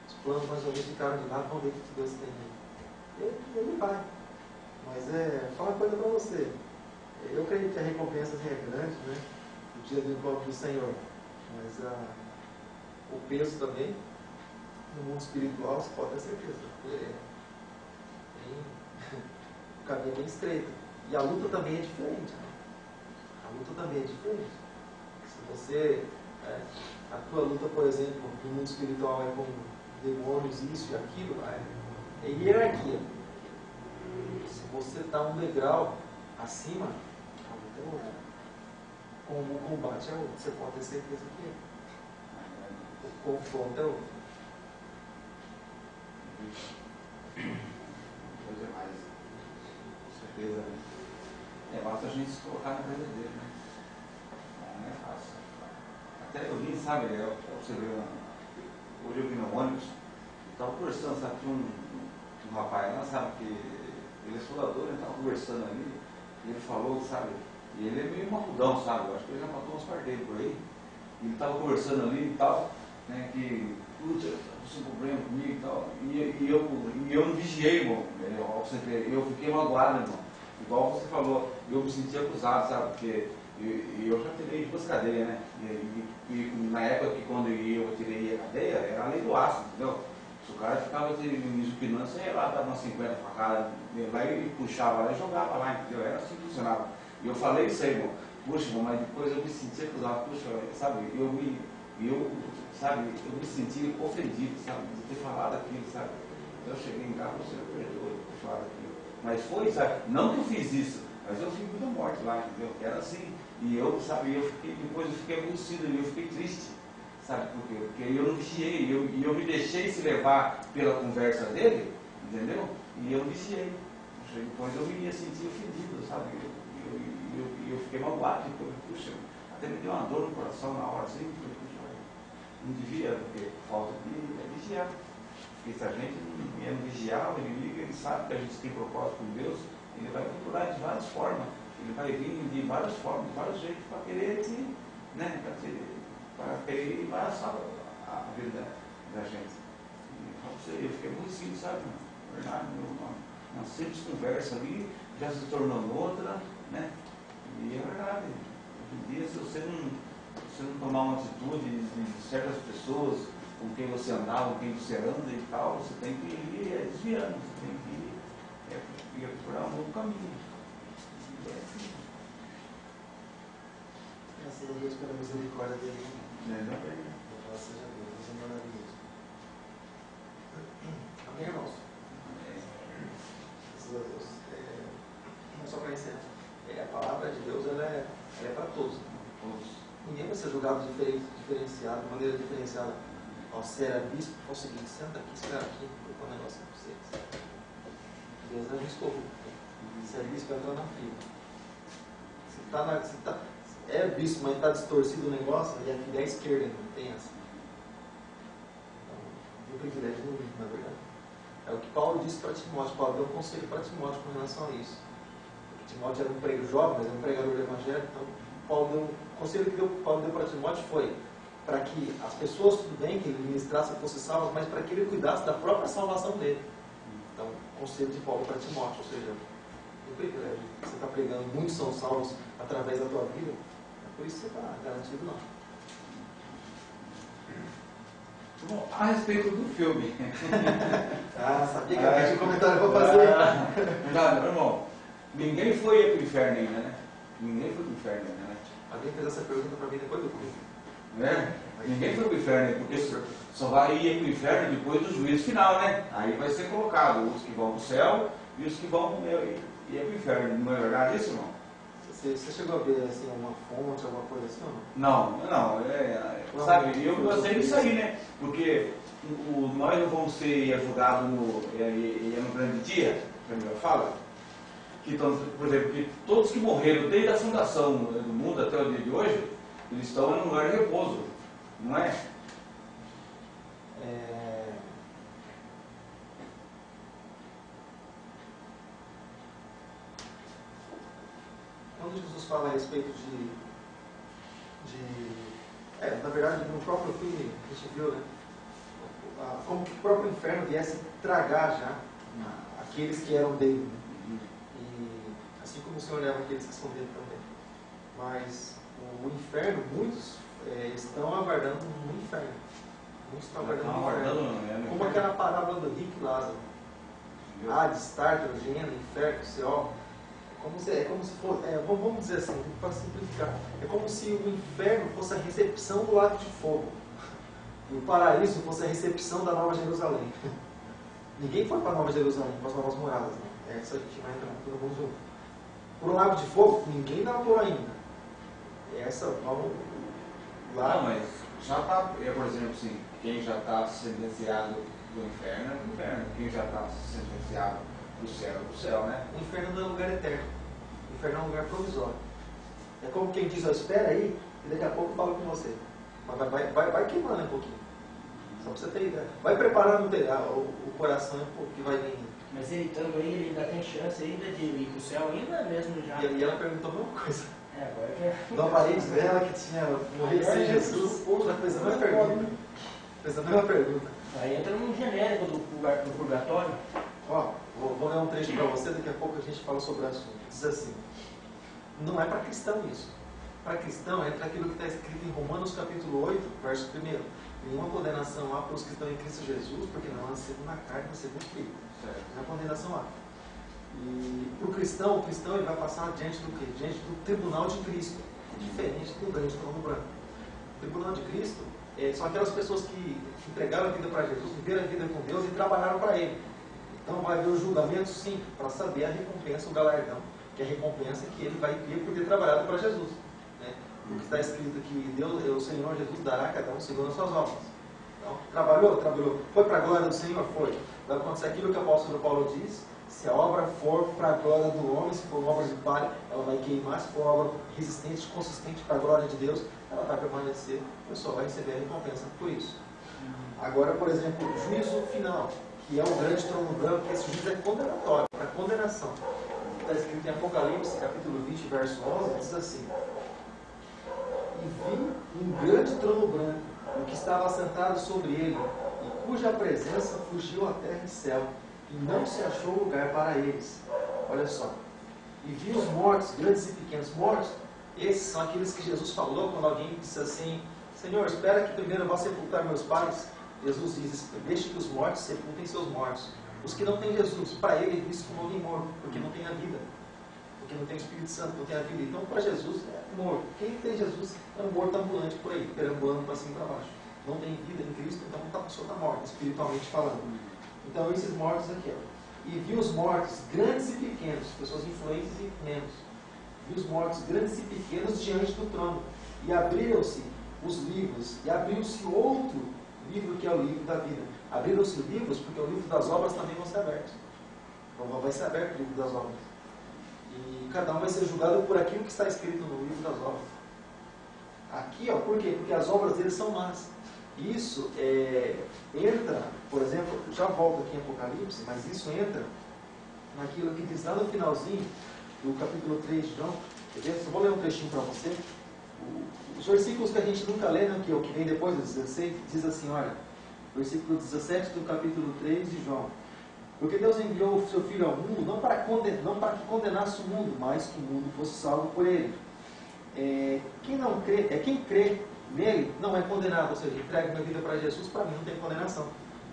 Speaker 1: os planos mais ou menos ficaram de lado, vamos ver o que Deus tem. Ele vai. Mas fala uma coisa para você. Eu creio que a recompensa é grande, né? O dia do encontro do Senhor. Mas o peso também, no mundo espiritual, você pode ter certeza. Porque o caminho é bem estreito. E a luta também é diferente. Né? A luta também é diferente. Se você... a tua luta, por exemplo, no mundo espiritual é com demônios, isso e aquilo, é hierarquia. Se você está um degrau acima, a luta é outra. Como o combate é outro. Você pode ter certeza que o confronto é outro.
Speaker 2: Deus é mais. Com certeza, né? Basta a gente se colocar na coisa dele, né? Não é fácil. Até eu vi, sabe, você vê, hoje eu vi no ônibus, estava conversando, sabe, tinha um rapaz lá, sabe, que ele é soldador, ele estava conversando ali, e ele falou, sabe, e ele é meio marrudão, sabe, eu acho que ele já matou uns parteiros por aí, e ele estava conversando ali e tal, né, que, puta, eu tenho um problema comigo e tal, e eu não vigiei, irmão, eu fiquei magoado, irmão, igual você falou, eu me senti acusado, sabe, porque eu já tirei 2 cadeias, né? E na época que quando eu tirei a cadeia, era a lei do ácido, entendeu? Se o cara ficava me supinando, você ia lá, dava umas 50 facadas, lá e puxava lá e jogava lá, entendeu? Era assim que funcionava. E eu falei isso aí, irmão. Puxa, irmão, mas depois eu me senti acusado, puxa, sabe? Eu me senti ofendido, sabe? De ter falado aquilo, sabe? Eu cheguei em casa, você perdoa por falar aquilo. Mas foi, sabe? Não que eu fiz isso, mas eu fiquei muito morto lá, entendeu? Era assim. E eu, sabe, depois eu fiquei aborrecido e eu fiquei triste, sabe por quê? Porque eu não vigiei, e eu me deixei se levar pela conversa dele, entendeu? E eu vigiei. Depois eu me ia sentir ofendido, sabe? Eu fiquei magoado, puxa, até me deu uma dor no coração na hora, assim, puxa, não devia, porque falta de vigiar. Porque se a gente não vigiar, o inimigo, ele sabe que a gente tem propósito com Deus, ele vai procurar de várias formas. Ele vai vir de várias formas, de vários jeitos, para querer né, para querer embaraçar a vida da gente. E eu fiquei muito simples, sabe? Na verdade, uma simples conversa ali já se tornou outra, né? E é verdade. Hoje em dia, se você não tomar uma atitude de certas pessoas com quem você andava, com quem você anda e tal, você tem que ir desviando, você tem que ir procurar um novo caminho.
Speaker 1: Graças a Deus pela misericórdia dele. Louvado seja Deus, Deus é maravilhoso. Amém, irmãos? Graças a Deus. Só para encerrar. A palavra de Deus ela é para todos. Ninguém vai ser julgado diferenciado, de maneira diferenciada. Você era bispo, é o seguinte, senta aqui, espera aqui, vou pôr um negócio para vocês. Deus não escolheu. Você é bispo, vai entrar na fila. É bispo, mas está distorcido o negócio, e aqui da esquerda não tem essa. Então, o privilégio do livro, na verdade. É o que Paulo disse para Timóteo. Paulo deu um conselho para Timóteo com relação a isso. Porque Timóteo era um pregador jovem, mas era um pregador do evangelho. Então, o conselho que Paulo deu para Timóteo foi para que as pessoas, tudo bem, que ele ministrasse, fossem salvas, mas para que ele cuidasse da própria salvação dele. Então, o conselho de Paulo para Timóteo, ou seja, o privilégio. Você está pregando, muitos são salvos através da tua vida. Por isso você está garantido, não.
Speaker 2: Bom, a respeito do filme,
Speaker 1: Ah, sabia que eu tinha comentário para fazer.
Speaker 2: Não, meu irmão, ninguém foi para o inferno ainda, né? Ninguém foi para o inferno ainda, né?
Speaker 1: Alguém fez essa pergunta para mim depois do culto.
Speaker 2: Né? Ninguém foi para o inferno ainda, porque só vai ir para o inferno depois do juízo final, né? Aí vai ser colocado os que vão para o céu e os que vão ir para o inferno. Não é verdade isso, irmão?
Speaker 1: Você chegou a ver assim, uma fonte, alguma coisa assim ou não?
Speaker 2: Não. Sabe, eu gostei disso aí, né? Porque nós não vamos ser julgados no grande dia, que a Bíblia fala. Que, por exemplo, que todos que morreram desde a fundação do mundo até o dia de hoje, eles estão em um lugar de repouso, não é?
Speaker 1: Quando Jesus fala a respeito na verdade, no próprio filme, a gente viu, né? Como que o próprio inferno viesse tragar já aqueles que eram dele. E assim como o Senhor leva aqueles que são dele também. Mas o inferno, muitos estão aguardando no inferno. Muitos estão aguardando no inferno. Como aquela parábola do rico e Lázaro. Hades, Tártaro, Gênero, Inferno, Seol. É como se fosse, vamos dizer assim, para simplificar, é como se o inferno fosse a recepção do lago de fogo e o paraíso fosse a recepção da Nova Jerusalém. Ninguém foi para a Nova Jerusalém, para as novas moradas, não. Essa a gente vai entrar todo mundo junto. Para o lago de fogo, ninguém dá por ainda. Vamos lá.
Speaker 2: Não, mas já está, por exemplo, assim, quem já está sentenciado do inferno é do inferno, quem já está sentenciado do céu, né?
Speaker 1: O inferno não é um lugar eterno. O inferno é um lugar provisório. É como quem diz, espera aí, e daqui a pouco eu falo com você. Mas vai queimando um pouquinho. Só para você ter ideia. Vai preparando o coração que vai vir.
Speaker 5: Mas ele estando aí, ele ainda tem chance ainda de ir para o céu, ainda mesmo já.
Speaker 1: E ela perguntou a mesma coisa.
Speaker 5: Agora já.
Speaker 1: Da parente dela que tinha morrido sem Jesus, já fez a mesma pergunta. Fez a mesma pergunta.
Speaker 5: Aí entra num genérico do purgatório.
Speaker 1: Ó, vou ler um trecho para você, daqui a pouco a gente fala sobre o assunto. Diz assim: não é para cristão isso. Para cristão é para aquilo que está escrito em Romanos capítulo 8, verso 1. Nenhuma condenação há para os que estão em Cristo Jesus, porque não há nascido na carne, nascido no Espírito. Não há condenação há. E para o cristão ele vai passar diante do quê? Diante do tribunal de Cristo. É diferente do grande trono branco. O tribunal de Cristo são aquelas pessoas que entregaram a vida para Jesus, viveram a vida com Deus e trabalharam para Ele. Então vai haver o julgamento, sim, para saber a recompensa, o galardão, que é a recompensa que ele vai ter por ter trabalhado para Jesus. Né? Porque está escrito que Deus, o Senhor Jesus dará a cada um segundo as suas obras. Então, trabalhou. Foi para a glória do Senhor? Foi. Vai acontecer aquilo que o apóstolo Paulo diz: se a obra for para a glória do homem, se for uma obra de palha, ela vai queimar. Se for uma obra resistente, consistente para a glória de Deus, ela vai permanecer. A pessoa vai receber a recompensa por isso. Agora, por exemplo, o juízo final, que é o grande trono branco, que esse juízo é condenatório, para condenação. Está escrito em Apocalipse, capítulo 20, verso 11, diz assim: e vi um grande trono branco, o que estava assentado sobre ele, e cuja presença fugiu a terra e céu, e não se achou lugar para eles. Olha só. E vi os mortos, grandes e pequenos. Mortos, esses são aqueles que Jesus falou quando alguém disse assim: Senhor, espera que primeiro eu vá sepultar meus pais. Jesus diz: deixe que os mortos sepultem seus mortos. Os que não têm Jesus, para ele é visto como alguém morto, porque não tem a vida, porque não tem o Espírito Santo, não tem a vida. Então, para Jesus é morto. Quem tem Jesus é um morto ambulante por aí, perambulando para cima e para baixo. Não tem vida em Cristo, então a pessoa está morta, espiritualmente falando. Então, esses mortos aqui, ó. E vi os mortos, grandes e pequenos, pessoas influentes e menos. Vi os mortos, grandes e pequenos, diante do trono. E abriram-se os livros, e abriu-se outro livro, que é o livro da vida. Abriram-se os livros, porque o livro das obras também vai ser aberto. Então, vai ser aberto o livro das obras. E cada um vai ser julgado por aquilo que está escrito no livro das obras. Aqui, ó, por quê? Porque as obras deles são más. Isso entra, por exemplo, já volto aqui em Apocalipse, mas isso entra naquilo que diz lá no finalzinho do capítulo 3 de João. Eu só vou ler um trechinho para você. Os versículos que a gente nunca lê, né, que é o que vem depois do 16, diz assim, olha, versículo 17 do capítulo 3 de João. Porque Deus enviou o seu Filho ao mundo, não para que condenasse o mundo, mas que o mundo fosse salvo por ele. Quem crê nele não é condenado, ou seja, entrega minha vida para Jesus, para mim não tem condenação.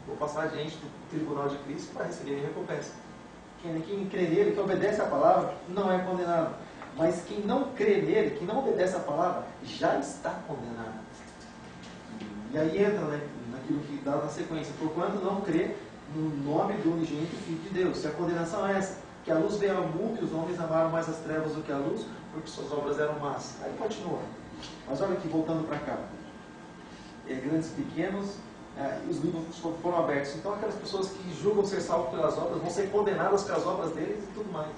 Speaker 1: vou passar adiante do tribunal de Cristo para receber minha recompensa. Quem crê nele, que obedece a palavra, não é condenado. Mas quem não crê nele, quem não obedece a palavra, já está condenado. E aí entra, né, naquilo que dá na sequência. Porquanto não crê no nome do unigênito Filho de Deus. Se a condenação é essa, que a luz veio ao mundo e os homens amaram mais as trevas do que a luz, porque suas obras eram más. Aí continua. Mas olha aqui, voltando para cá. Grandes e pequenos, os livros foram abertos. Então aquelas pessoas que julgam ser salvos pelas obras vão ser condenadas pelas obras deles e tudo mais.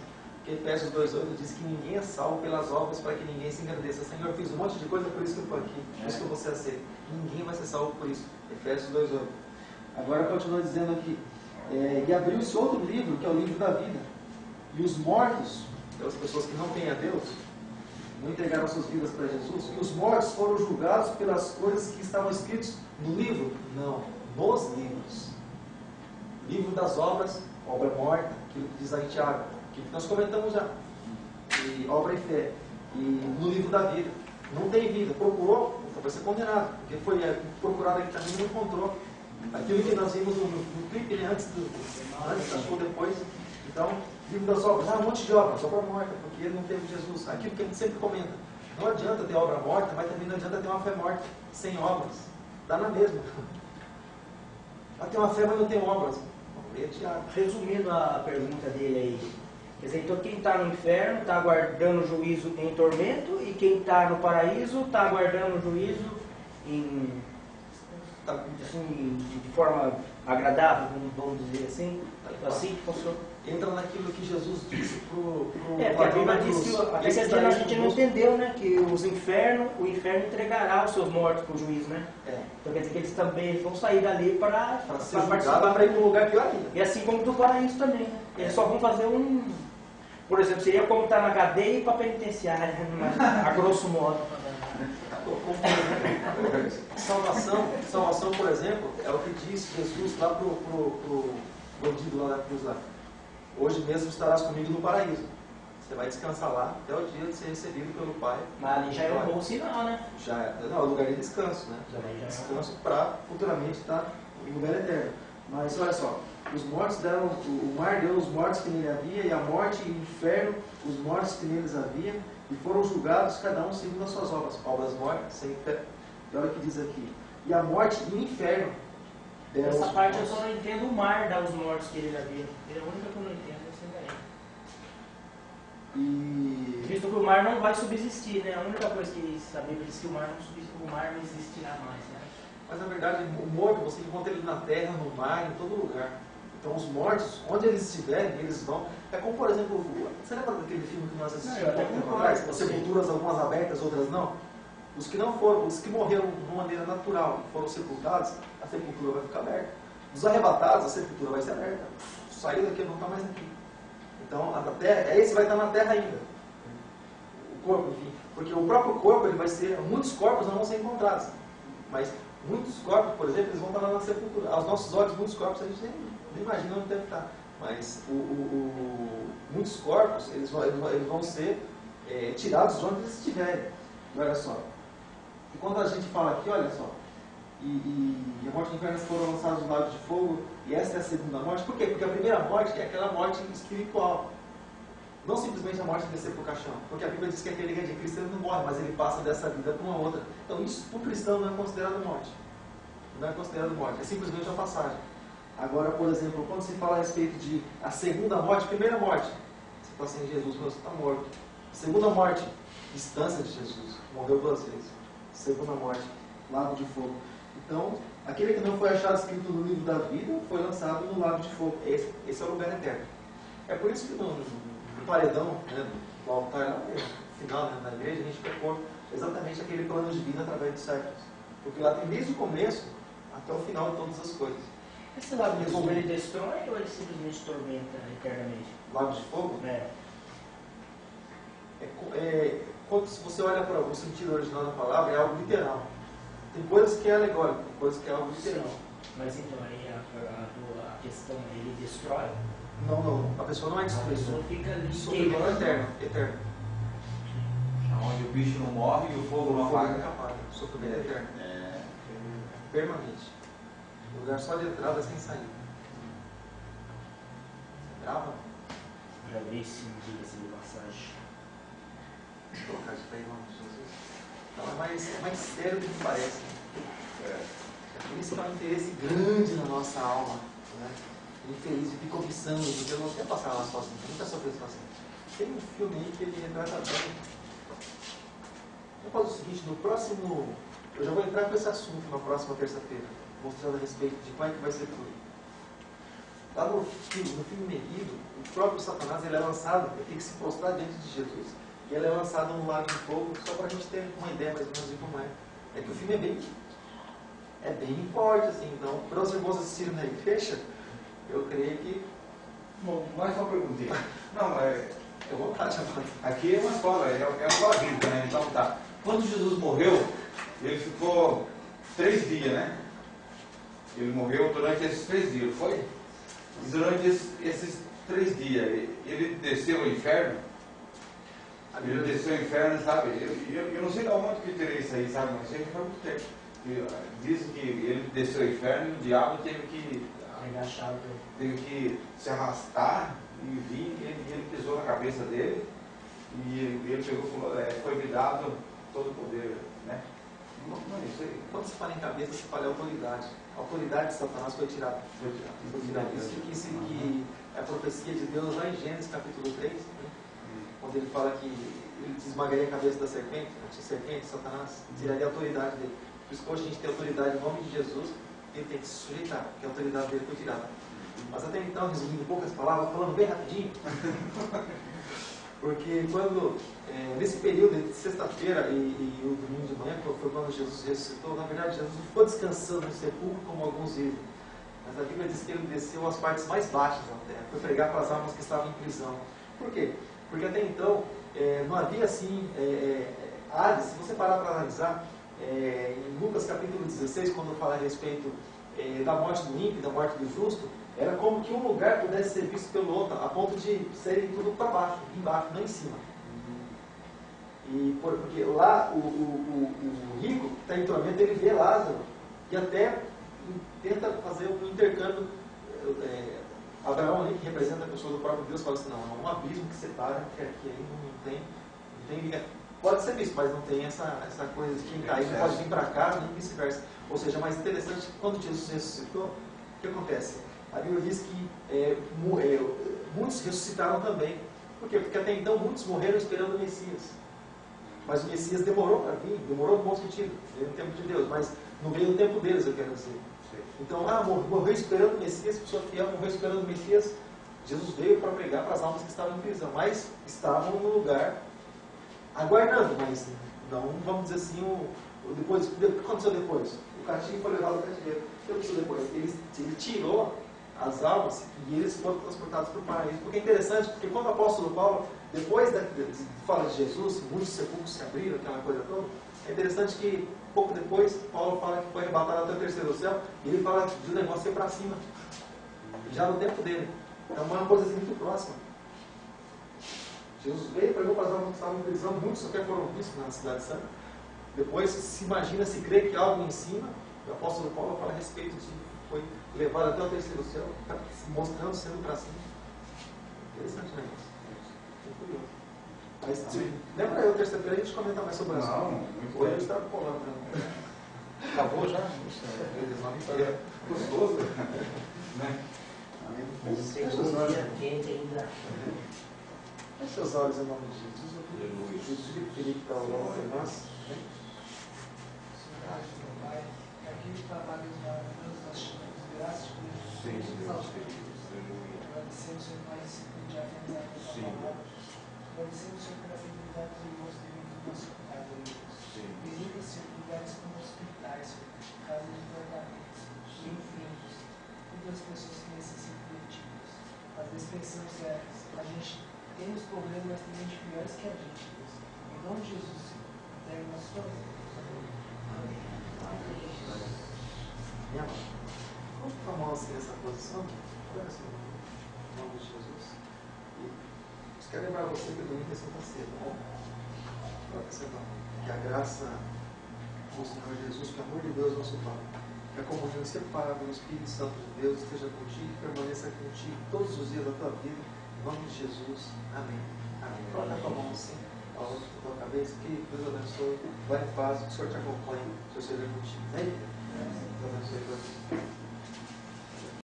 Speaker 1: Porque Efésios 2,8 diz que ninguém é salvo pelas obras para que ninguém se engrandeça. Senhor, eu fiz um monte de coisa, por isso que eu estou aqui. Por isso que eu vou ser aceito. Ninguém vai ser salvo por isso. Efésios 2,8. Agora continua dizendo aqui. E abriu-se outro livro, que é o livro da vida. E os mortos, aquelas pessoas que não têm a Deus, não entregaram suas vidas para Jesus, e os mortos foram julgados pelas coisas que estavam escritas no livro? Não, nos livros. Livro das obras, obra morta, aquilo que diz aí Tiago, que nós comentamos já. E obra e fé. E no livro da vida. Não tem vida. Procurou, então vai ser condenado. Porque foi procurado aqui também, não encontrou. Aquilo que nós vimos no clipe, né, antes, ou depois. Então, livro das obras, um monte de obras, obra morta, porque não teve Jesus. Aquilo que a gente sempre comenta. Não adianta ter obra morta, mas também não adianta ter uma fé morta, sem obras. Dá na mesma. Vai ter uma fé, mas não tem obras.
Speaker 5: Resumindo a pergunta dele aí, quer dizer, então quem está no inferno está aguardando o juízo em tormento, e quem está no paraíso está aguardando o juízo assim, de forma agradável, vamos dizer assim. Assim que funciona.
Speaker 1: Entra naquilo que Jesus disse
Speaker 5: porque a Bíblia diz que até esse dia a gente não entendeu, né? Que o inferno entregará os seus mortos para o juízo, né? Então quer dizer que eles também vão sair dali para
Speaker 1: participar, para ir para um lugar pior ainda.
Speaker 5: E assim como do paraíso também, né? Eles só vão fazer por exemplo, seria como estar na cadeia e para penitenciária, a grosso modo.
Speaker 1: Salvação, por exemplo, é o que diz Jesus lá pro bandido lá da cruz lá. Hoje mesmo estarás comigo no paraíso. Você vai descansar lá até o dia de ser recebido pelo Pai.
Speaker 5: Mas ali já é um bom sinal, né?
Speaker 1: Já é. Não, é um lugar de descanso, né? Descanso para futuramente estar em lugar eterno. Mas olha só, os mortos deram, o mar deu os mortos que nele havia, e a morte e o inferno, os mortos que neles havia, e foram julgados cada um segundo as suas obras. Obras mortas, sem fé. E olha o que diz aqui. E a morte e o inferno deram.
Speaker 5: Essa parte eu só não entendo o mar dar os mortos que ele havia. É a única que eu não entendo, assim daí.
Speaker 1: E
Speaker 5: visto que o mar não vai subsistir, né? A única coisa que a Bíblia diz que o mar não existirá mais, né?
Speaker 1: Mas na verdade, o morto, você encontra ele na terra, no mar, em todo lugar. Então os mortos, onde eles estiverem, eles vão. É como, por exemplo, você lembra daquele filme que nós assistimos há pouco tempo atrás? Sepulturas, algumas abertas, outras não? Os que não foram, os que morreram de uma maneira natural e foram sepultados, a sepultura vai ficar aberta. Os arrebatados, a sepultura vai ser aberta. Saiu daqui, não está mais aqui. Então, a terra, esse vai estar na terra ainda. O corpo, enfim. Porque o próprio corpo, ele vai ser, muitos corpos não vão ser encontrados. Mas muitos corpos, por exemplo, eles vão estar lá na sepultura. Aos nossos olhos, muitos corpos a gente nem imagina onde deve estar. Mas muitos corpos, eles vão ser tirados de onde eles estiverem. Olha só. E quando a gente fala aqui, olha só, e a morte e o inferno foram lançados no lago de fogo, e essa é a segunda morte. Por quê? Porque a primeira morte é aquela morte espiritual. Não simplesmente a morte de descer para o caixão. Porque a Bíblia diz que aquele que é de Cristo ele não morre, mas ele passa dessa vida para uma outra. Então isso para o cristão não é considerado morte. Não é considerado morte, é simplesmente uma passagem. Agora, por exemplo, quando se fala a respeito de a segunda morte, primeira morte, você está sem Jesus, mas você está morto. Segunda morte, distância de Jesus, morreu 2 vezes. Segunda morte, lago de fogo. Então, aquele que não foi achado escrito no livro da vida foi lançado no lago de fogo. Esse é o lugar eterno. É por isso que no paredão, né, no altar lá, no final, né, na igreja, a gente pecou exatamente aquele plano divino através dos séculos. Porque lá tem desde o começo até o final de todas as coisas.
Speaker 5: Esse lago de fogo ele destrói ou ele simplesmente tormenta eternamente?
Speaker 1: Lago de fogo? Quando você olha para o sentido original da palavra, é algo literal. Tem coisas que é alegórico, tem coisas que é algo literal.
Speaker 5: Sim. Mas então aí a questão, ele destrói?
Speaker 1: Não. A pessoa não é
Speaker 5: A
Speaker 1: destruída.
Speaker 5: pessoa fica ali.
Speaker 1: Sofrimento eterno.
Speaker 2: Onde o bicho não morre e o fogo não apaga.
Speaker 1: Sofrimento eterno. Permanente. lugar só de entrada sem saída. Você trava?
Speaker 5: Gravíssimo, diga-se de passagem.
Speaker 1: Vou colocar de pé em nome de Jesus. Então é mais sério do que parece. É por isso que é um interesse grande na nossa alma. Né? Infeliz, fica cobiçando, porque eu não quero passar lá sozinho, nunca sofri sozinho. Tem um filme aí que ele retrata bem. Vamos fazer o seguinte, no próximo. Eu já vou entrar com esse assunto na próxima terça-feira, mostrando a respeito de como é que vai ser tudo. Lá no filme Meguido, o próprio Satanás ele é lançado, ele tem que se prostrar diante de Jesus. E ele é lançado num lago de fogo, só para a gente ter uma ideia mais ou menos de como é. É que o filme é bem forte, assim. Então, para os irmãos assistirem na igreja, eu creio que.
Speaker 2: Bom, mais uma perguntinha. Não,
Speaker 1: Eu vou vontade, amado.
Speaker 2: aqui é uma escola, é uma escola bíblica, né? Então tá. Quando Jesus morreu, ele ficou 3 dias, né? Ele morreu durante esses 3 dias, foi? E durante esses 3 dias, ele desceu ao inferno. Ele desceu ao inferno, sabe? Eu não sei de onde que eu tirei isso aí, sabe? Mas sei que foi muito tempo. Dizem que ele desceu ao inferno e o diabo teve que se arrastar e vir, ele pisou na cabeça dele e ele pegou e falou, foi me dado todo o poder, né? Não é isso aí.
Speaker 1: Quando se fala em cabeça, se fala em autoridade. A autoridade de Satanás foi tirada. Isso que é a profecia de Deus lá em Gênesis capítulo 3, né? Quando ele fala que ele esmagaria a cabeça da serpente, Satanás, tiraria a autoridade dele. Por isso que hoje a gente tem autoridade em nome de Jesus, ele tem que se sujeitar, porque a autoridade dele foi tirada. Mas até então, resumindo em poucas palavras, falando bem rapidinho, porque quando, nesse período de sexta-feira e o domingo de manhã, foi quando Jesus ressuscitou, na verdade Jesus não ficou descansando no sepulcro como alguns dizem, mas a Bíblia diz que ele desceu às partes mais baixas da terra, foi pregar para as almas que estavam em prisão. Por quê? Porque até então não havia assim, Hades, se você parar para analisar, em Lucas capítulo 16, quando fala a respeito da morte do ímpio, da morte do justo, era como que um lugar pudesse ser visto pelo outro, a ponto de serem tudo para baixo, embaixo, não em cima. E porque lá o rico que está em tormento, ele vê Lázaro e até tenta fazer um intercâmbio. Abraão ali, que representa a pessoa do próprio Deus, fala assim, não, é um abismo que separa, que aqui aí não tem ligação. Pode ser visto, mas não tem essa coisa de quem cair não pode vir para cá, nem vice-versa. Ou seja, mais interessante, quando Jesus ressuscitou, o que acontece? A Bíblia diz que muitos ressuscitaram também. Por quê? Porque até então muitos morreram esperando o Messias. Mas o Messias demorou para vir, demorou no bom sentido, veio no tempo de Deus, mas não veio no tempo deles, eu quero dizer. Então, morreu esperando o Messias, pessoa fiel, morreu esperando o Messias. Jesus veio para pregar para as almas que estavam em prisão, mas estavam no lugar aguardando, mas não, vamos dizer assim, o que aconteceu depois? O cativo foi levado ao cativeiro. O que aconteceu depois? Ele tirou as almas e eles foram transportados para o paraíso. Porque é interessante, porque quando o apóstolo Paulo, depois de fala de Jesus, muitos sepulcros se abriram, aquela coisa toda, é interessante que pouco depois, Paulo fala que foi arrebatado até o terceiro céu, e ele fala de um negócio ir para cima, já no tempo dele. É uma coisa assim muito próxima. Jesus veio, pregou para as almas que estavam em prisão, muitos até foram vistos na cidade santa. Depois se imagina, se crê que algo em cima, o apóstolo Paulo fala a respeito disso, foi levado até o terceiro céu, mostrando, sendo para cima. Interessante negócio. Muito curioso. Mas lembra eu, terça-feira, a gente comenta mais sobre isso.
Speaker 2: Não,
Speaker 1: Hoje eu estava colando.
Speaker 2: Acabou já? Gostoso. Né?
Speaker 5: Mas o segundo dia quente ainda.
Speaker 1: Feche seus olhos em nome de Jesus. Eu Espírito Felipe está ao longo de nós.
Speaker 3: Pai, aquele trabalho maravilhoso, nós te damos graças por isso. Agradecemos, Senhor Pai, esse de atender a tua palavra. Agradecemos, Senhor, pela fidelidade dos irmãos dentro do nosso Pai, Deus. Visita, Senhor, lugares como hospitais, casas de tratamento, enfermos, todas as pessoas que necessitam de ti. Às vezes pensamos que a gente tem os problemas, mas tem gente piores que a gente, Deus. Em nome de Jesus, entregue nas tuas mãos.
Speaker 1: Minha mãe, vamos tomar a mão assim nessa posição? Olha assim, em nome de Jesus. E quero lembrar você que domingo é sexta-feira, tá bom? Coloca essa mão. Que a graça do Senhor Jesus, que o amor de Deus, nosso Pai, Que a comunhão separada do Espírito Santo de Deus esteja contigo e permaneça contigo todos os dias da tua vida. Em nome de Jesus. Amém. Amém. Coloca a tua mão assim, a outra na tua cabeça. Que Deus abençoe. Vai em paz. Que o Senhor te acompanhe. Que o Senhor seja contigo. Amém? Deus abençoe você.